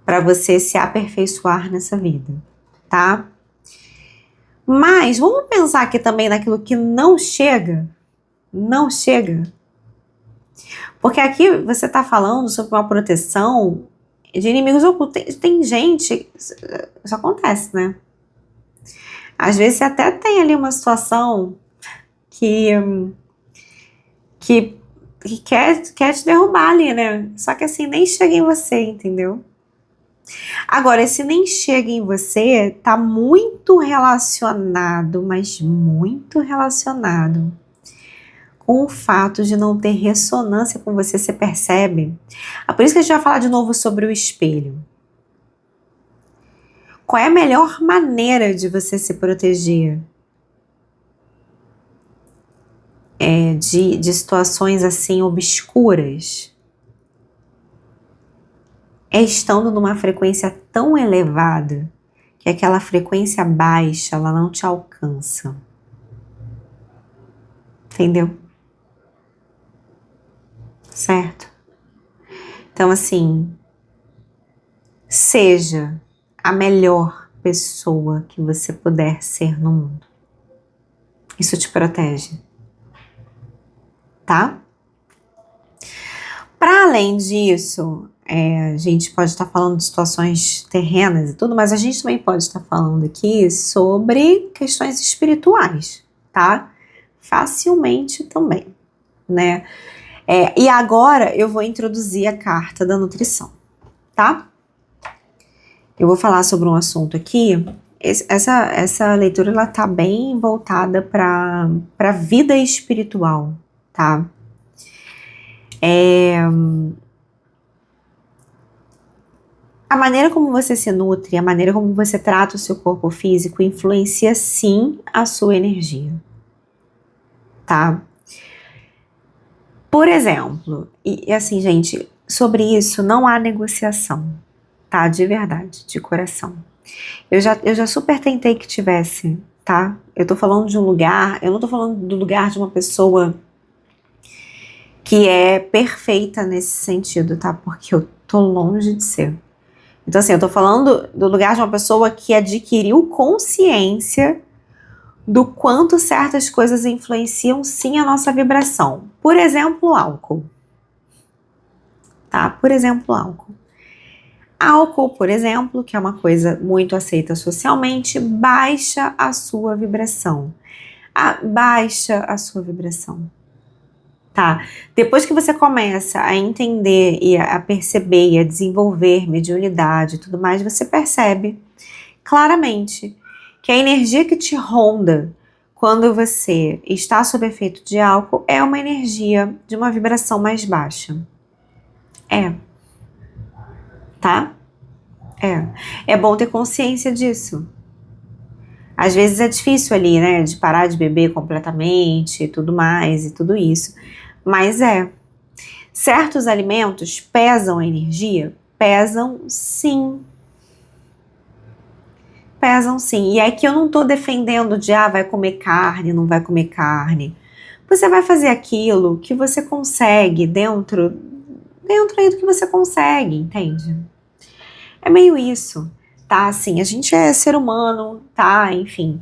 para você se aperfeiçoar nessa vida, tá? Mas vamos pensar aqui também naquilo que não chega. Não chega. Porque aqui você está falando sobre uma proteção de inimigos ocultos. Tem gente, isso acontece, né? Às vezes você até tem ali uma situação que quer te derrubar ali, né? Só que assim, nem chega em você, entendeu? Agora, esse nem chega em você tá muito relacionado, mas muito relacionado com o fato de não ter ressonância com você, você percebe? É por isso que a gente vai falar de novo sobre o espelho. Qual é a melhor maneira de você se proteger? De situações assim obscuras? É estando numa frequência tão elevada que aquela frequência baixa, ela não te alcança. Entendeu? Certo? Então, assim, seja a melhor pessoa que você puder ser no mundo. Isso te protege. Tá? Para além disso, a gente pode estar falando de situações terrenas e tudo, mas a gente também pode estar falando aqui sobre questões espirituais, tá? Facilmente também, né? E agora eu vou introduzir a carta da nutrição, tá? Eu vou falar sobre um assunto aqui. Essa leitura ela tá bem voltada para a vida espiritual, tá? A maneira como você se nutre, a maneira como você trata o seu corpo físico influencia sim a sua energia, tá? Por exemplo, e assim, gente, sobre isso não há negociação, tá? De verdade, de coração. Eu já super tentei que tivesse, tá? Eu tô falando de um lugar, eu não tô falando do lugar de uma pessoa que é perfeita nesse sentido, tá? Porque eu tô longe de ser. Então, assim, eu tô falando do lugar de uma pessoa que adquiriu consciência do quanto certas coisas influenciam sim a nossa vibração. Por exemplo, álcool. Tá? Por exemplo, álcool. Álcool, por exemplo, que é uma coisa muito aceita socialmente, baixa a sua vibração. Baixa a sua vibração. Tá? Depois que você começa a entender e a perceber e a desenvolver mediunidade e tudo mais, você percebe claramente que a energia que te ronda quando você está sob efeito de álcool é uma energia de uma vibração mais baixa. Tá? É bom ter consciência disso. Às vezes é difícil ali, né, de parar de beber completamente e tudo mais e tudo isso. Mas certos alimentos pesam a energia? Pesam sim. Pesam sim. E é que eu não tô defendendo de, vai comer carne, não vai comer carne. Você vai fazer aquilo que você consegue dentro aí do que você consegue, entende? É meio isso, tá? Assim, a gente é ser humano, tá? Enfim,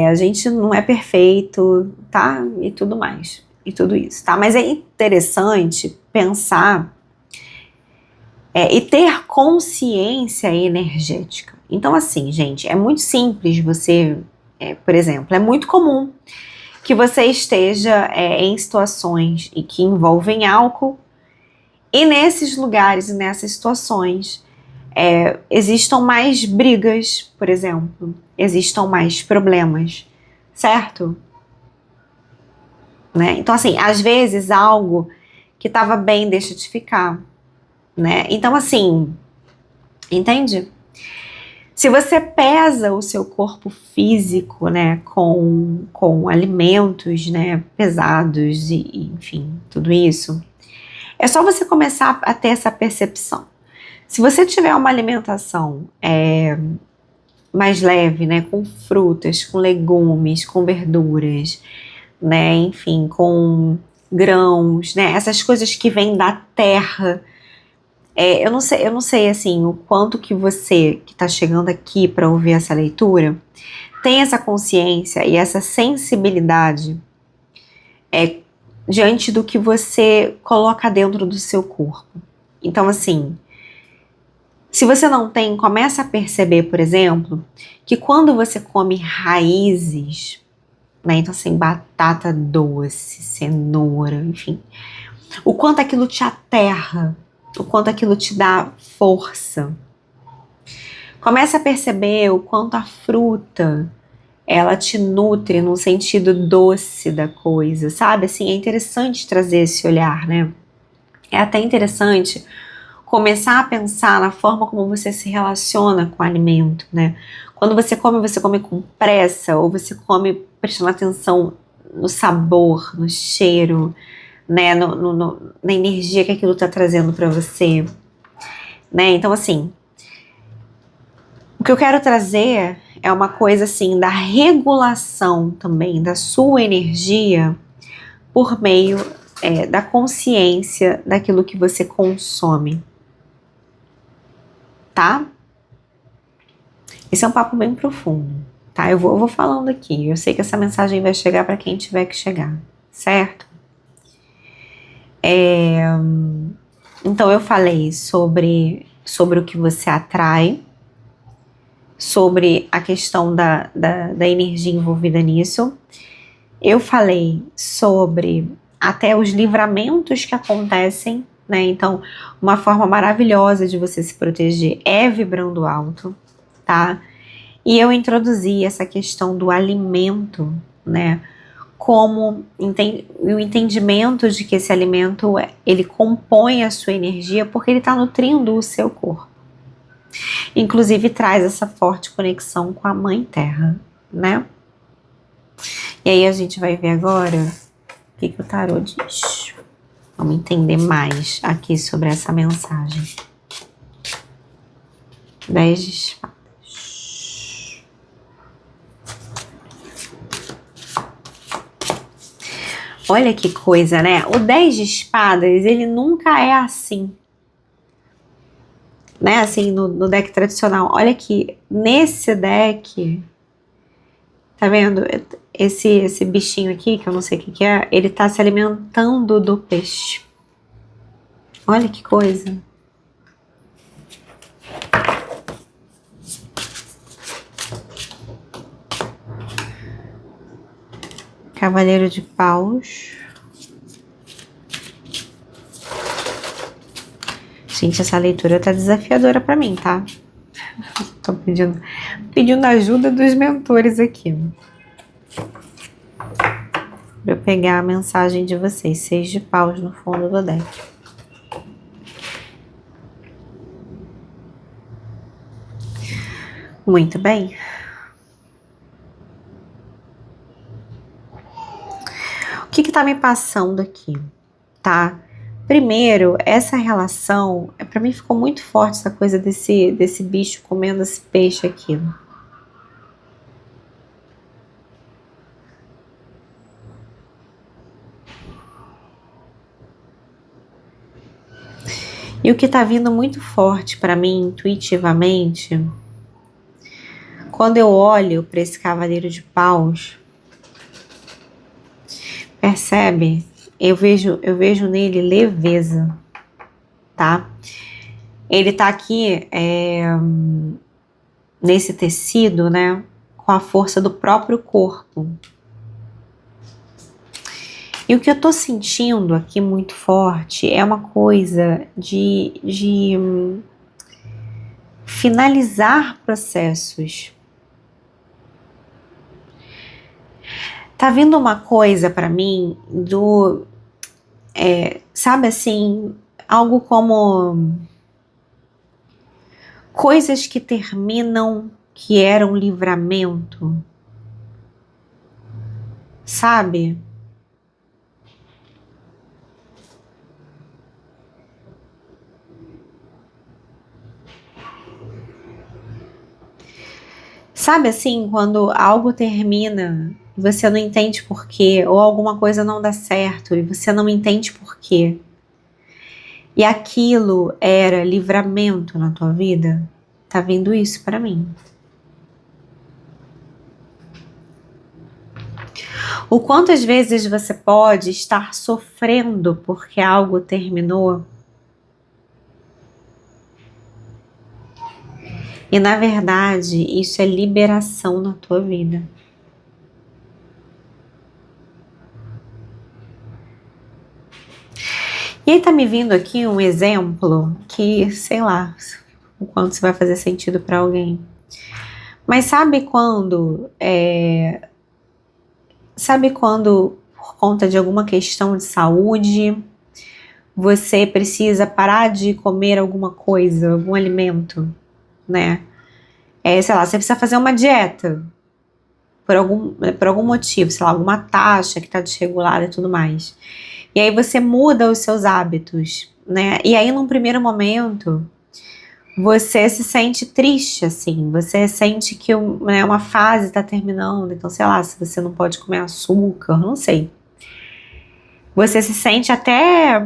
a gente não é perfeito, tá? E tudo mais, e tudo isso, tá? Mas é interessante pensar e ter consciência energética. Então, assim, gente, é muito simples você, por exemplo, é muito comum que você esteja em situações e que envolvem álcool e nesses lugares e nessas situações existam mais brigas, por exemplo, existam mais problemas, certo? Né? Então, assim, às vezes algo que estava bem deixa de ficar, né? Então, assim, entende? Se você pesa o seu corpo físico, né, com alimentos, né, pesados e enfim, tudo isso, é só você começar a ter essa percepção. Se você tiver uma alimentação mais leve, né, com frutas, com legumes, com verduras, né, enfim, com grãos, né, essas coisas que vêm da terra, Eu não sei assim o quanto que você que está chegando aqui para ouvir essa leitura tem essa consciência e essa sensibilidade diante do que você coloca dentro do seu corpo. Então, assim, se você não tem, começa a perceber, por exemplo, que quando você come raízes, né, então assim, batata doce, cenoura, enfim, o quanto aquilo te aterra, o quanto aquilo te dá força. Começa a perceber o quanto a fruta ela te nutre no sentido doce da coisa, sabe? Assim, é interessante trazer esse olhar, né? É até interessante começar a pensar na forma como você se relaciona com o alimento, né? Quando você come com pressa, ou você come prestando atenção no sabor, no cheiro, né? Na energia que aquilo está trazendo para você, né? Então, assim, o que eu quero trazer é uma coisa assim da regulação também da sua energia por meio da consciência daquilo que você consome, tá? Esse é um papo bem profundo, tá? Eu vou falando aqui. Eu sei que essa mensagem vai chegar para quem tiver que chegar, certo? Então eu falei sobre o que você atrai, sobre a questão da energia envolvida nisso. Eu falei sobre até os livramentos que acontecem, né? Então, uma forma maravilhosa de você se proteger é vibrando alto, tá? E eu introduzi essa questão do alimento, né? Como o entendimento de que esse alimento, ele compõe a sua energia porque ele está nutrindo o seu corpo. Inclusive traz essa forte conexão com a Mãe Terra, né? E aí a gente vai ver agora o que o tarô diz. Vamos entender mais aqui sobre essa mensagem. 10 de espadas. Olha que coisa, né? O 10 de espadas, ele nunca é assim. Né? Assim, no deck tradicional. Olha aqui, nesse deck, tá vendo? Esse bichinho aqui, que eu não sei o que é, ele tá se alimentando do peixe. Olha que coisa. Cavaleiro de Paus. Gente, essa leitura tá desafiadora pra mim, tá? Tô pedindo ajuda dos mentores aqui. Pra eu pegar a mensagem de vocês. 6 de paus no fundo do deck. Muito bem. O que tá me passando aqui, tá? Primeiro, essa relação, pra mim ficou muito forte essa coisa desse bicho comendo esse peixe aqui. E o que tá vindo muito forte pra mim, intuitivamente, quando eu olho pra esse cavaleiro de paus, percebe? Eu vejo nele leveza, tá? Ele tá aqui nesse tecido, né? Com a força do próprio corpo. E o que eu tô sentindo aqui muito forte é uma coisa de finalizar processos. Tá vindo uma coisa pra mim sabe assim, algo como coisas que terminam, que eram livramento, sabe? Sabe assim, quando algo termina e você não entende por quê, ou alguma coisa não dá certo e você não entende por quê. e aquilo era livramento na tua vida, tá vindo isso para mim. O quantas vezes você pode estar sofrendo porque algo terminou e na verdade isso é liberação na tua vida. E aí tá me vindo aqui um exemplo que, sei lá, o quanto isso vai fazer sentido para alguém. Mas sabe quando, por conta de alguma questão de saúde, você precisa parar de comer alguma coisa, algum alimento, né? Sei lá, você precisa fazer uma dieta por algum motivo, sei lá, alguma taxa que tá desregulada e tudo mais. E aí você muda os seus hábitos, né? E aí num primeiro momento você se sente triste, assim, você sente que uma fase está terminando, então sei lá, se você não pode comer açúcar, não sei. Você se sente até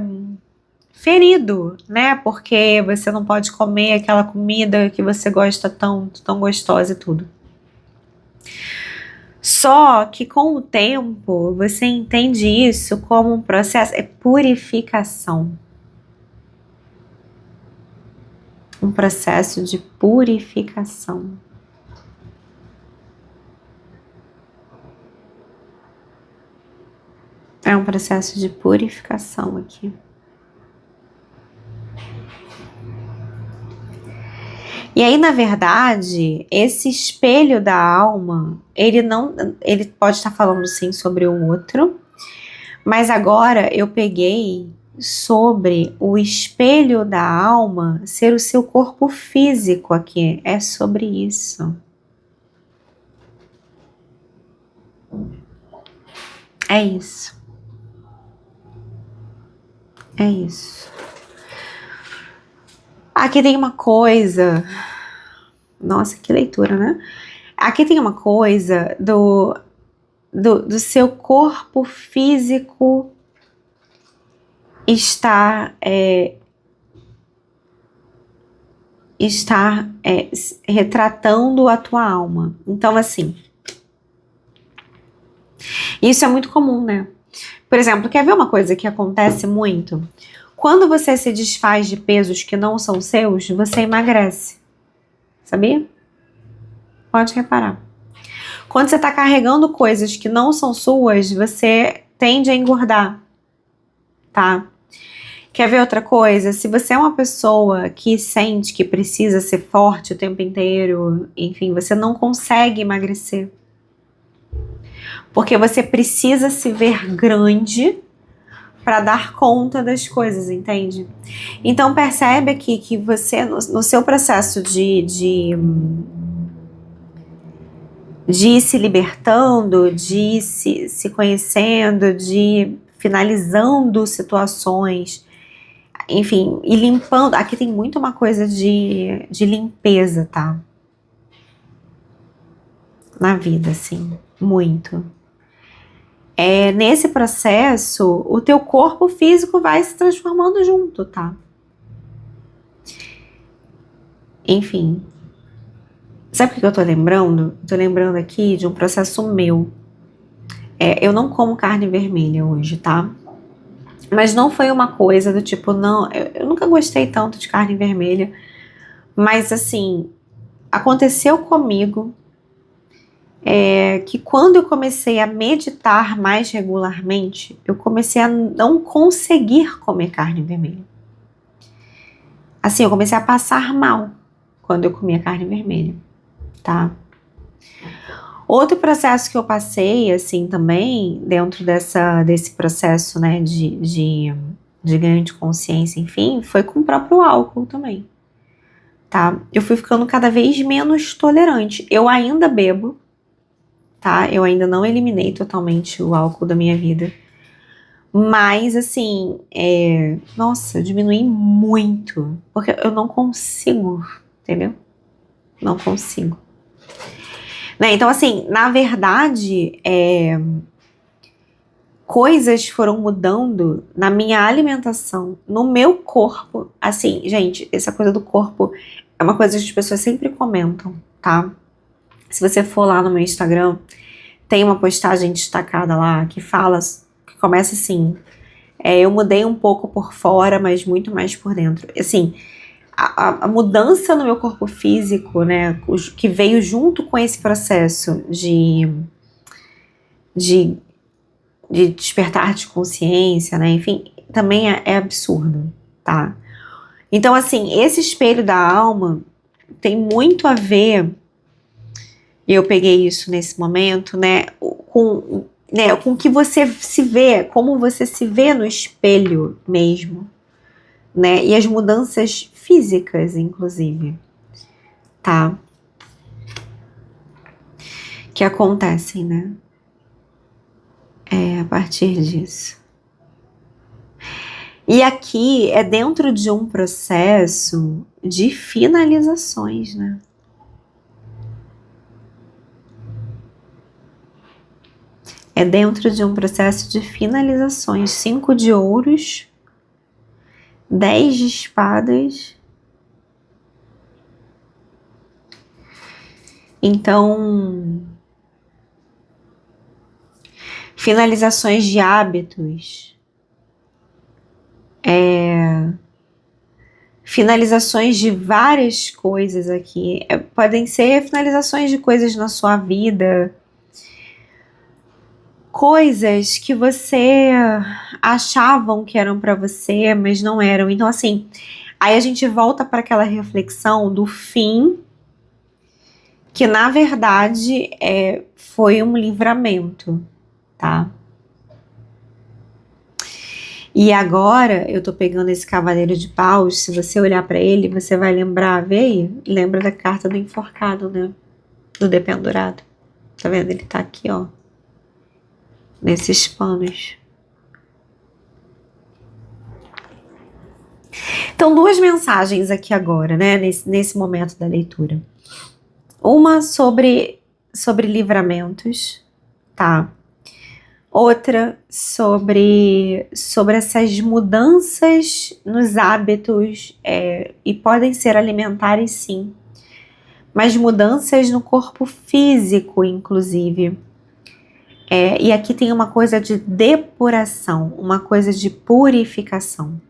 ferido, né? Porque você não pode comer aquela comida que você gosta tão gostosa e tudo. Só que com o tempo você entende isso como um processo, é purificação. Um processo de purificação. É um processo de purificação aqui. E aí, na verdade, esse espelho da alma, ele pode estar falando sim sobre o outro, mas agora eu peguei sobre o espelho da alma ser o seu corpo físico aqui. É sobre isso. É isso. É isso. Aqui tem uma coisa. Nossa, que leitura, né? Aqui tem uma coisa do seu corpo físico estar retratando a tua alma. Então, assim, isso é muito comum, né? Por exemplo, quer ver uma coisa que acontece muito? Quando você se desfaz de pesos que não são seus, você emagrece. Sabia? Pode reparar. Quando você está carregando coisas que não são suas, você tende a engordar, tá? Quer ver outra coisa? Se você é uma pessoa que sente que precisa ser forte o tempo inteiro, enfim, você não consegue emagrecer. Porque você precisa se ver grande para dar conta das coisas, entende? Então percebe aqui que você, no seu processo de ir se libertando, de ir se conhecendo, de ir finalizando situações, enfim, e limpando. Aqui tem muito uma coisa de limpeza, tá? Na vida, assim, muito. Nesse processo, o teu corpo físico vai se transformando junto, tá? Enfim. Sabe o que eu tô lembrando? Tô lembrando aqui de um processo meu. Eu não como carne vermelha hoje, tá? Mas não foi uma coisa do tipo, não, eu nunca gostei tanto de carne vermelha. Mas assim, aconteceu comigo que quando eu comecei a meditar mais regularmente, eu comecei a não conseguir comer carne vermelha. Assim, eu comecei a passar mal quando eu comia carne vermelha, tá? Outro processo que eu passei, assim, também, dentro desse processo, né, de ganho de consciência, enfim, foi com o próprio álcool também, tá? Eu fui ficando cada vez menos tolerante. Eu ainda bebo, tá? Eu ainda não eliminei totalmente o álcool da minha vida. Mas, assim, nossa, eu diminui muito. Porque eu não consigo, entendeu? Não consigo. Né? Então, assim, na verdade, coisas foram mudando na minha alimentação, no meu corpo. Assim, gente, essa coisa do corpo é uma coisa que as pessoas sempre comentam, tá? Se você for lá no meu Instagram, tem uma postagem destacada lá que fala, que começa assim: eu mudei um pouco por fora, mas muito mais por dentro. Assim, a mudança no meu corpo físico, né, que veio junto com esse processo de despertar de consciência, né, enfim, também é absurdo, tá? Então, assim, esse espelho da alma tem muito a ver, e eu peguei isso nesse momento, né, com que você se vê, como você se vê no espelho mesmo, né, e as mudanças físicas, inclusive, tá? Que acontecem, né? A partir disso. E aqui é dentro de um processo de finalizações, né? É dentro de um processo de finalizações. 5 de ouros, 10 de espadas. Então, finalizações de hábitos. Finalizações de várias coisas aqui. Podem ser finalizações de coisas na sua vida. Coisas que você achavam que eram para você, mas não eram. Então, assim, aí a gente volta para aquela reflexão do fim, que na verdade foi um livramento, tá? E agora eu tô pegando esse cavaleiro de paus. Se você olhar para ele, você vai lembrar, vê aí, lembra da carta do enforcado, né? Do dependurado. Tá vendo? Ele tá aqui, ó, nesses panos. Então, 2 mensagens aqui agora, né, nesse momento da leitura. Uma sobre livramentos, tá? Outra sobre essas mudanças nos hábitos, e podem ser alimentares, sim, mas mudanças no corpo físico, inclusive. E aqui tem uma coisa de depuração, uma coisa de purificação.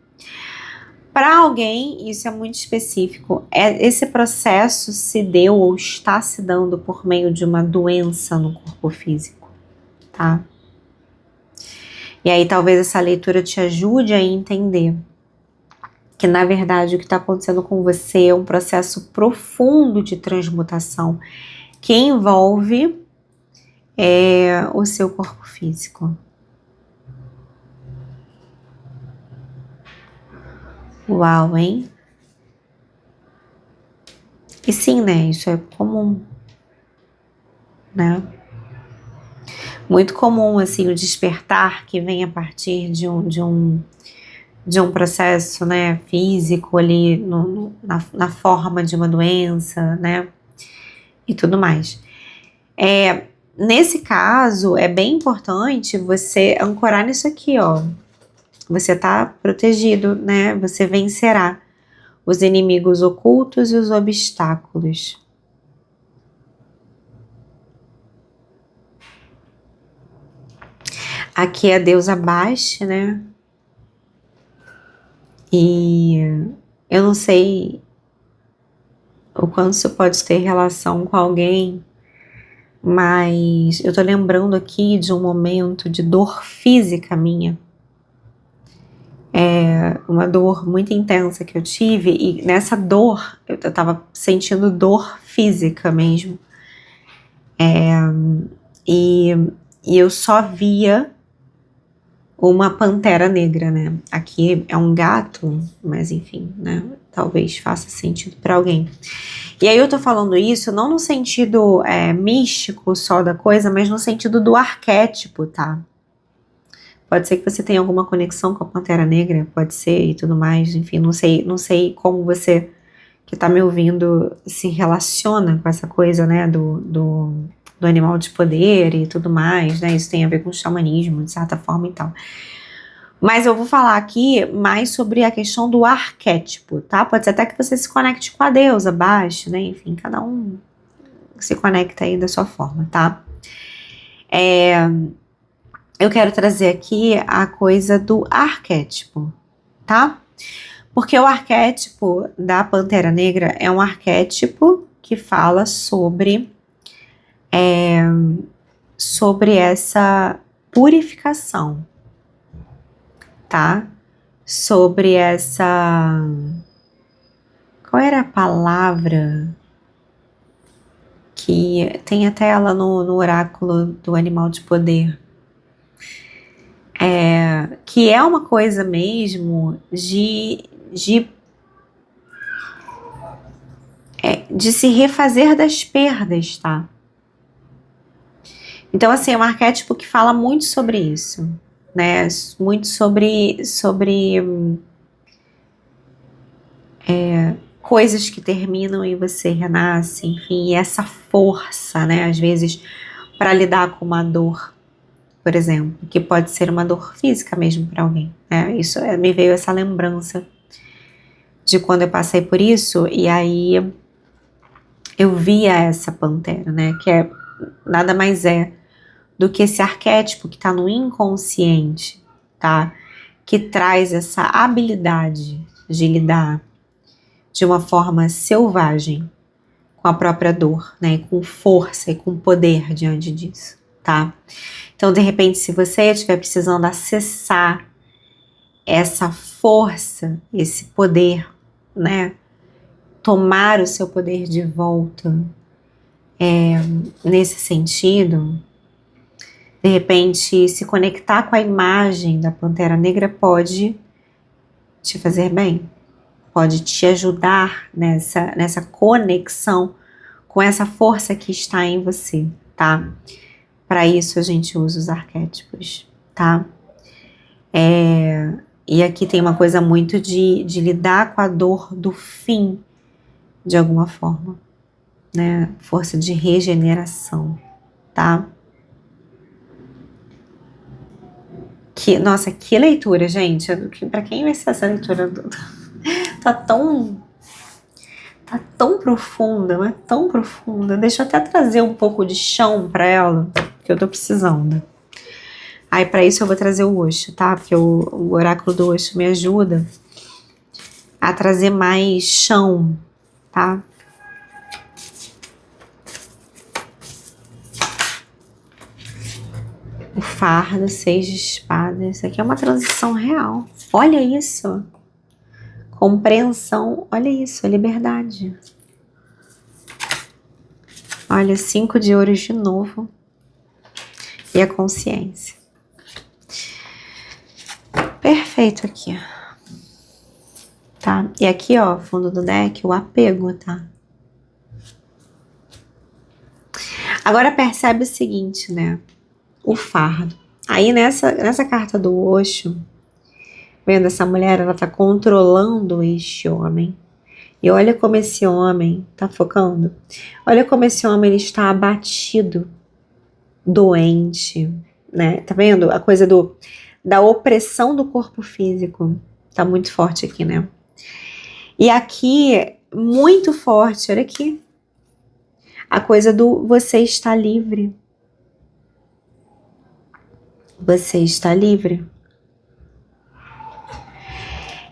Para alguém, isso é muito específico. Esse processo se deu ou está se dando por meio de uma doença no corpo físico, tá? E aí talvez essa leitura te ajude a entender que, na verdade, o que está acontecendo com você é um processo profundo de transmutação que envolve o seu corpo físico. Uau, hein? E sim, né? Isso é comum, né? Muito comum, assim, o despertar que vem a partir de um processo, né, físico ali, na forma de uma doença, né? E tudo mais. Nesse caso, é bem importante você ancorar nisso aqui, ó. Você tá protegido, né? Você vencerá os inimigos ocultos e os obstáculos. Aqui é a deusa Bast, né? E eu não sei o quanto isso pode ter relação com alguém, mas eu tô lembrando aqui de um momento de dor física minha. Uma dor muito intensa que eu tive, e nessa dor, eu tava sentindo dor física mesmo. E eu só via uma pantera negra, né? Aqui é um gato, mas enfim, né? Talvez faça sentido para alguém. E aí eu tô falando isso não no sentido místico só da coisa, mas no sentido do arquétipo, tá? Pode ser que você tenha alguma conexão com a Pantera Negra, pode ser, e tudo mais, enfim, não sei como você que tá me ouvindo se relaciona com essa coisa, né, do do animal de poder e tudo mais, né? Isso tem a ver com xamanismo, de certa forma e tal. Mas eu vou falar aqui mais sobre a questão do arquétipo, tá? Pode ser até que você se conecte com a deusa abaixo, né? Enfim, cada um se conecta aí da sua forma, tá? Eu quero trazer aqui a coisa do arquétipo, tá? Porque o arquétipo da Pantera Negra é um arquétipo que fala sobre essa purificação, tá? Sobre essa... Qual era a palavra que tem até ela no oráculo do animal de poder? Que é uma coisa mesmo de se refazer das perdas, tá? Então, assim, é um arquétipo que fala muito sobre isso, né? Muito sobre coisas que terminam e você renasce, enfim, e essa força, né? Às vezes, para lidar com uma dor, por exemplo, que pode ser uma dor física mesmo para alguém, né? Isso me veio essa lembrança de quando eu passei por isso, e aí eu via essa pantera, né? Que nada mais do que esse arquétipo que está no inconsciente, tá? Que traz essa habilidade de lidar de uma forma selvagem com a própria dor, né? Com força e com poder diante disso, tá? Então, de repente, se você estiver precisando acessar essa força, esse poder, né? Tomar o seu poder de volta, nesse sentido, de repente, se conectar com a imagem da Pantera Negra pode te fazer bem, pode te ajudar nessa conexão com essa força que está em você, tá? Para isso a gente usa os arquétipos, tá? E aqui tem uma coisa muito de lidar com a dor do fim, de alguma forma, né? Força de regeneração, tá? Nossa, que leitura, gente. Pra quem vai ser essa leitura? Tá tão profunda, mas tão profunda. Deixa eu até trazer um pouco de chão pra ela, que eu tô precisando. Aí pra isso eu vou trazer o Osho, tá? Porque o oráculo do Osho me ajuda a trazer mais chão, tá? O fardo, 6 de espadas. Isso aqui é uma transição real. Olha isso. Compreensão. Olha isso, a liberdade. Olha, 5 de ouros de novo. E a consciência. Perfeito aqui. Tá? E aqui, ó, fundo do deck, o apego, tá? Agora percebe o seguinte, né? O fardo. Aí nessa carta do Osho, vendo essa mulher, ela tá controlando este homem. E olha como esse homem tá focando. Olha como esse homem ele está abatido, doente, né? Tá vendo? A coisa da opressão do corpo físico tá muito forte aqui, né? E aqui, muito forte, olha aqui. A coisa do você está livre. Você está livre.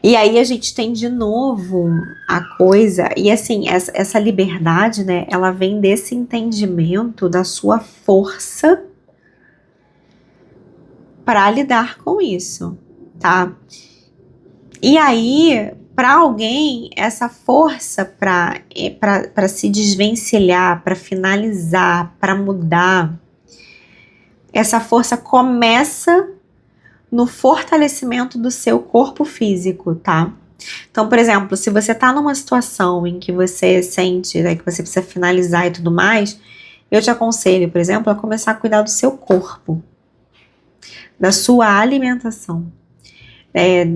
E aí a gente tem de novo a coisa, e assim, essa liberdade, né, ela vem desse entendimento da sua força para lidar com isso, tá? E aí, para alguém, essa força para se desvencilhar, para finalizar, para mudar, essa força começa no fortalecimento do seu corpo físico, tá? Então, por exemplo, se você tá numa situação em que você sente, né, que você precisa finalizar e tudo mais, eu te aconselho, por exemplo, a começar a cuidar do seu corpo, da sua alimentação,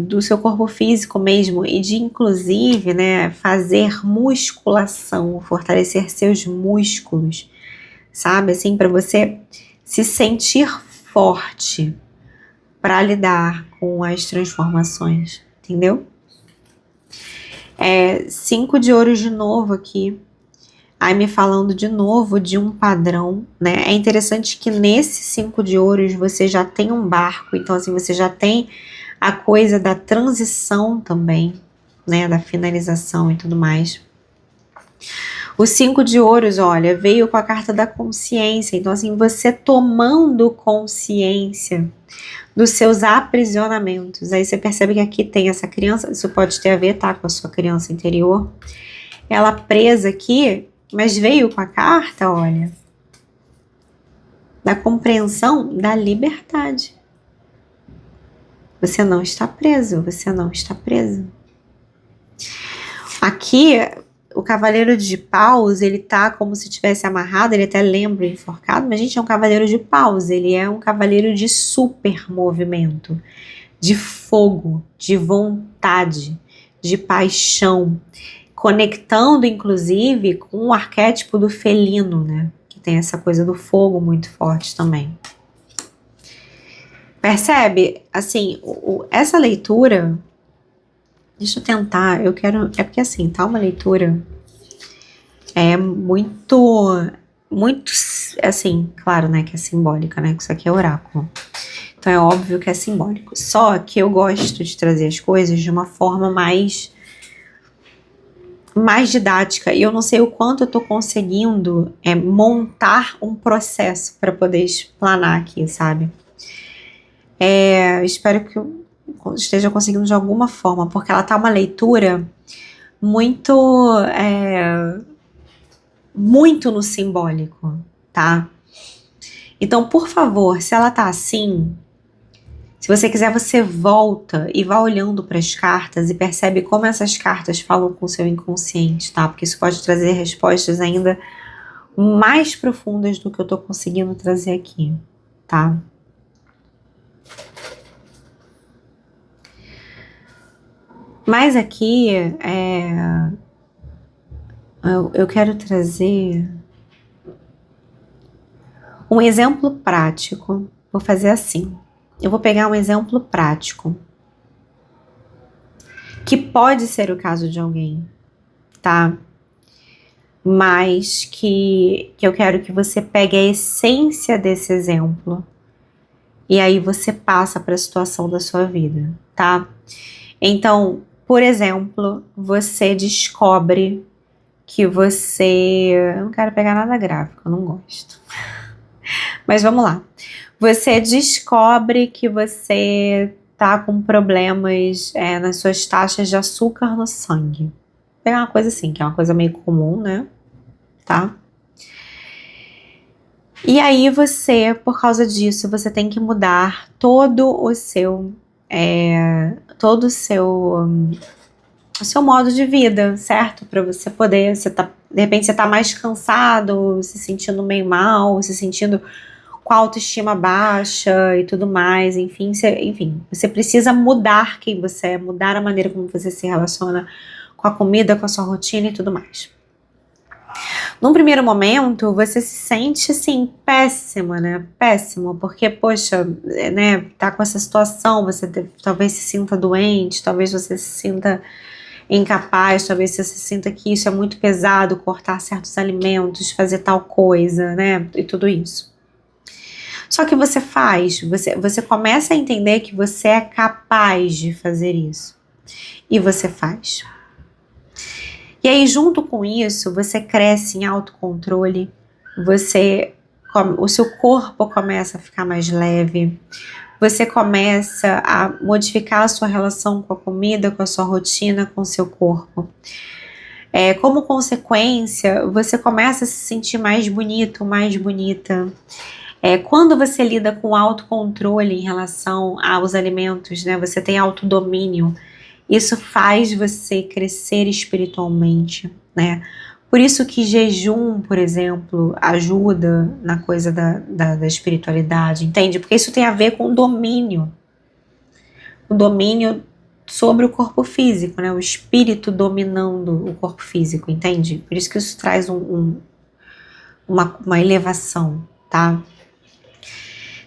do seu corpo físico mesmo, e de, inclusive, né, fazer musculação, fortalecer seus músculos, sabe? Assim, para você se sentir forte para lidar com as transformações, entendeu? 5 de ouros de novo aqui. Aí me falando de novo de um padrão, né? É interessante que nesse 5 de ouros você já tem um barco, então assim, você já tem a coisa da transição também, né? Da finalização e tudo mais. O 5 de ouros, olha, veio com a carta da consciência, então assim, você tomando consciência dos seus aprisionamentos. Aí você percebe que aqui tem essa criança, isso pode ter a ver, tá? Com a sua criança interior. Ela presa aqui, mas veio com a carta, olha, da compreensão da liberdade. Você não está preso, você não está preso. Aqui, o cavaleiro de paus, ele tá como se tivesse amarrado, ele até lembra enforcado, mas gente, é um cavaleiro de paus, ele é um cavaleiro de super movimento, de fogo, de vontade, de paixão, conectando inclusive com o arquétipo do felino, né? Que tem essa coisa do fogo muito forte também. Percebe? Assim, essa leitura, deixa eu tentar, eu quero, é porque assim, tá uma leitura muito, assim, claro, né, que é simbólica, né, que isso aqui é oráculo. Então é óbvio que é simbólico. Só que eu gosto de trazer as coisas de uma forma mais didática, e eu não sei o quanto eu tô conseguindo montar um processo para poder explanar aqui, sabe? Espero que eu esteja conseguindo de alguma forma, porque ela tá uma leitura muito muito no simbólico, tá? Então, por favor, se ela tá assim, se você quiser, você volta e vai olhando para as cartas e percebe como essas cartas falam com o seu inconsciente, tá? Porque isso pode trazer respostas ainda mais profundas do que eu tô conseguindo trazer aqui, tá? Mas aqui, eu quero trazer um exemplo prático. Vou fazer assim. Eu vou pegar um exemplo prático, que pode ser o caso de alguém, tá? Mas que eu quero que você pegue a essência desse exemplo e aí você passa para a situação da sua vida, tá? Então, por exemplo, você descobre que você... Eu não quero pegar nada gráfico, eu não gosto. Mas vamos lá. Você descobre que você tá com problemas nas suas taxas de açúcar no sangue. Vou pegar uma coisa assim, que é uma coisa meio comum, né? Tá? E aí você, por causa disso, você tem que mudar todo o seu modo de vida, certo? Para você poder, de repente você tá mais cansado, se sentindo meio mal, se sentindo com a autoestima baixa e tudo mais, enfim, você precisa mudar quem você é, mudar a maneira como você se relaciona com a comida, com a sua rotina e tudo mais. Num primeiro momento, você se sente, assim, péssima, né? Péssimo, porque, poxa, né, tá com essa situação, você talvez se sinta doente, talvez você se sinta incapaz, talvez você se sinta que isso é muito pesado, cortar certos alimentos, fazer tal coisa, né? E tudo isso. Só que você começa a entender que você é capaz de fazer isso. E você faz. E aí, junto com isso, você cresce em autocontrole, o seu corpo começa a ficar mais leve, você começa a modificar a sua relação com a comida, com a sua rotina, com o seu corpo. Como consequência, você começa a se sentir mais bonito, mais bonita. Quando você lida com autocontrole em relação aos alimentos, né, você tem autodomínio, isso faz você crescer espiritualmente, né? Por isso que jejum, por exemplo, ajuda na coisa da espiritualidade, entende? Porque isso tem a ver com o domínio sobre o corpo físico, né? O espírito dominando o corpo físico, entende? Por isso que isso traz uma elevação, tá?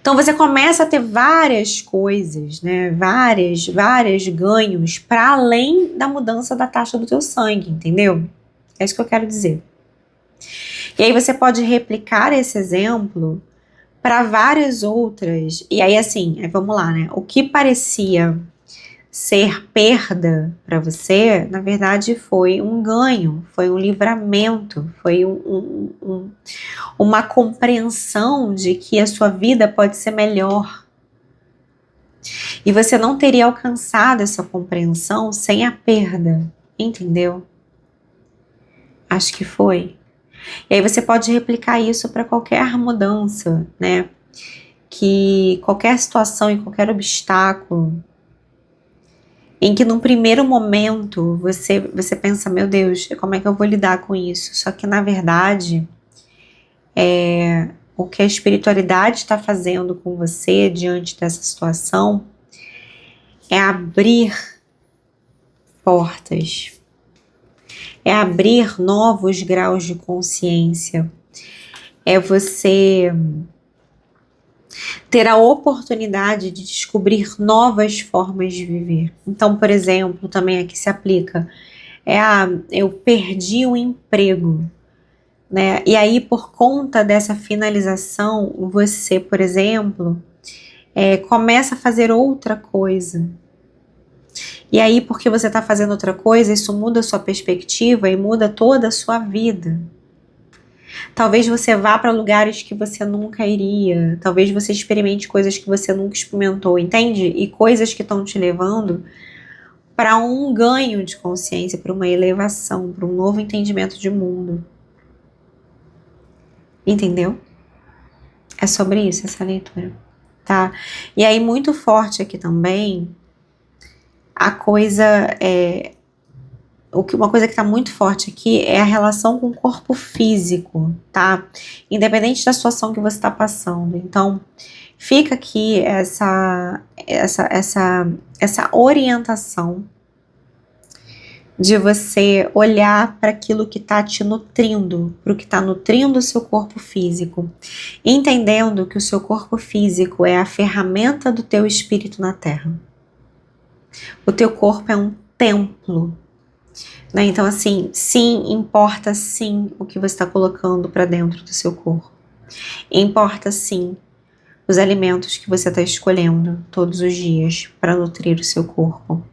Então você começa a ter várias coisas, né? Vários ganhos para além da mudança da taxa do teu sangue, entendeu? É isso que eu quero dizer. E aí você pode replicar esse exemplo para várias outras. E aí assim, vamos lá, né? O que parecia ser perda para você, na verdade foi um ganho, foi um livramento, foi uma compreensão de que a sua vida pode ser melhor. E você não teria alcançado essa compreensão sem a perda, entendeu? Acho que foi. E aí você pode replicar isso para qualquer mudança, né? Que qualquer situação e qualquer obstáculo em que num primeiro momento você pensa, meu Deus, como é que eu vou lidar com isso? Só que na verdade, o que a espiritualidade está fazendo com você diante dessa situação é abrir portas, é abrir novos graus de consciência, é você ter a oportunidade de descobrir novas formas de viver. Então, por exemplo, também aqui se aplica, eu perdi o emprego, né? E aí, por conta dessa finalização, você, por exemplo, começa a fazer outra coisa. E aí, porque você está fazendo outra coisa, isso muda a sua perspectiva e muda toda a sua vida. Talvez você vá para lugares que você nunca iria. Talvez você experimente coisas que você nunca experimentou, entende? E coisas que estão te levando para um ganho de consciência, para uma elevação, para um novo entendimento de mundo. Entendeu? É sobre isso essa leitura, tá? E aí, muito forte aqui também, a coisa uma coisa que está muito forte aqui é a relação com o corpo físico, tá? Independente da situação que você está passando. Então, fica aqui essa orientação de você olhar para aquilo que está te nutrindo, para o que está nutrindo o seu corpo físico, entendendo que o seu corpo físico é a ferramenta do teu espírito na Terra. O teu corpo é um templo, né? Então, assim, sim, importa sim o que você está colocando para dentro do seu corpo. Importa sim os alimentos que você está escolhendo todos os dias para nutrir o seu corpo.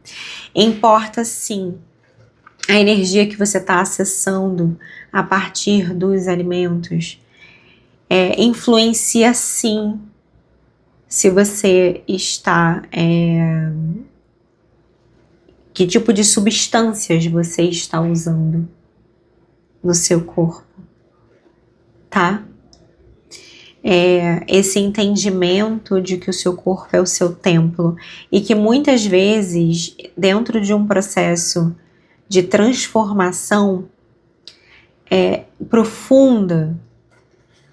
Importa sim a energia que você está acessando a partir dos alimentos. Influencia sim se você está... que tipo de substâncias você está usando no seu corpo, tá? Esse entendimento de que o seu corpo é o seu templo e que muitas vezes, dentro de um processo de transformação profunda,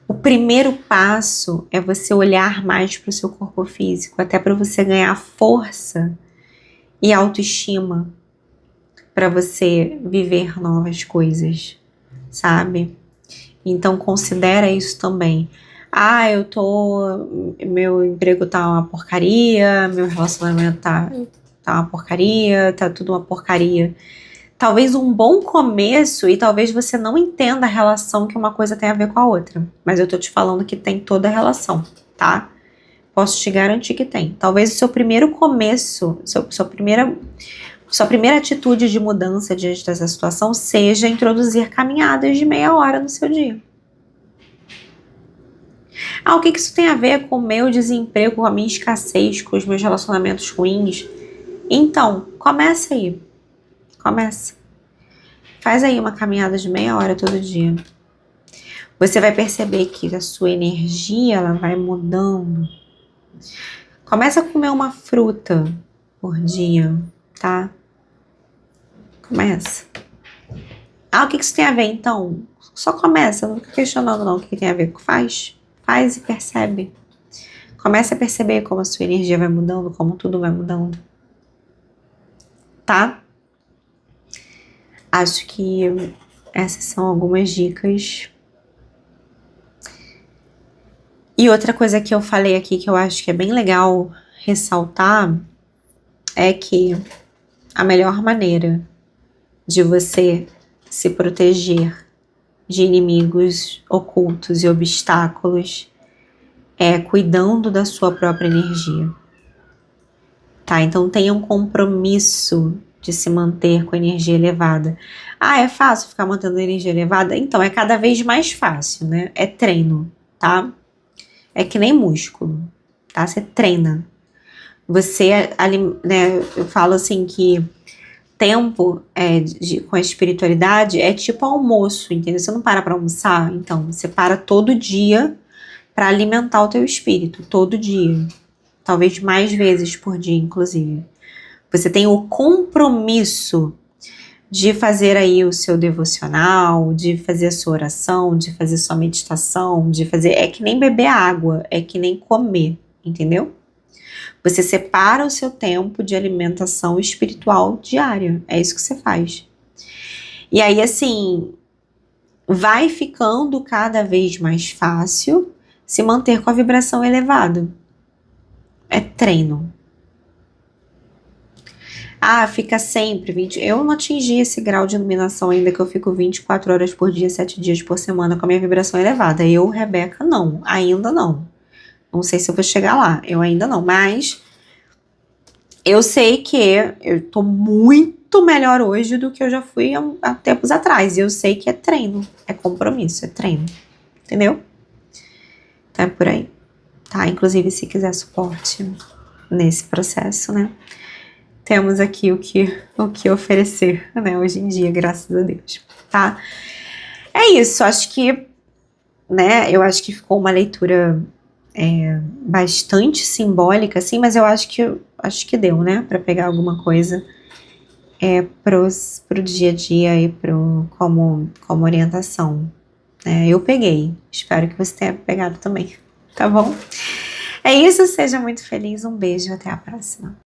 o primeiro passo é você olhar mais para o seu corpo físico, até para você ganhar força e autoestima para você viver novas coisas, sabe? Então considera isso também. Meu emprego tá uma porcaria, meu relacionamento tá uma porcaria, tá tudo uma porcaria. Talvez um bom começo, e talvez você não entenda a relação que uma coisa tem a ver com a outra, mas eu tô te falando que tem toda a relação, tá? Posso te garantir que tem. Talvez o seu primeiro começo, sua primeira atitude de mudança diante dessa situação seja introduzir caminhadas de meia hora no seu dia. O que isso tem a ver com o meu desemprego, com a minha escassez, com os meus relacionamentos ruins? Então, começa aí. Começa. Faz aí uma caminhada de meia hora todo dia. Você vai perceber que a sua energia ela vai mudando. Começa a comer uma fruta por dia, tá? Começa. O que isso tem a ver, então? Só começa, não fica questionando não o que tem a ver. Faz e percebe. Começa a perceber como a sua energia vai mudando, como tudo vai mudando. Tá? Acho que essas são algumas dicas E outra coisa que eu falei aqui que eu acho que é bem legal ressaltar é que a melhor maneira de você se proteger de inimigos ocultos e obstáculos é cuidando da sua própria energia, tá? Então tenha um compromisso de se manter com energia elevada. Ah, é fácil ficar mantendo energia elevada? Então, é cada vez mais fácil, né? É treino, tá? É que nem músculo, tá? Você treina. Você, né, eu falo assim que tempo com a espiritualidade é tipo almoço, entendeu? Você não para pra almoçar, então você para todo dia pra alimentar o teu espírito, todo dia. Talvez mais vezes por dia, inclusive. Você tem o compromisso de fazer aí o seu devocional, de fazer a sua oração, de fazer sua meditação, de fazer... É que nem beber água, é que nem comer, entendeu? Você separa o seu tempo de alimentação espiritual diária. É isso que você faz. E aí, assim, vai ficando cada vez mais fácil se manter com a vibração elevada. É treino. Ah, fica sempre 20. Eu não atingi esse grau de iluminação ainda que eu fico 24 horas por dia, 7 dias por semana com a minha vibração elevada. Eu, Rebeca, não. Ainda não. Não sei se eu vou chegar lá. Eu ainda não. Mas eu sei que eu tô muito melhor hoje do que eu já fui há tempos atrás. E eu sei que é treino. É compromisso. É treino. Entendeu? Então é por aí. Tá? Inclusive, se quiser suporte nesse processo, né? Temos aqui o que oferecer, né, hoje em dia, graças a Deus, tá? É isso, acho que, né, eu acho que ficou uma leitura bastante simbólica, assim, mas eu acho que deu, né, para pegar alguma coisa pro dia a dia e como orientação. Eu peguei, espero que você tenha pegado também, tá bom? É isso, seja muito feliz, um beijo, até a próxima.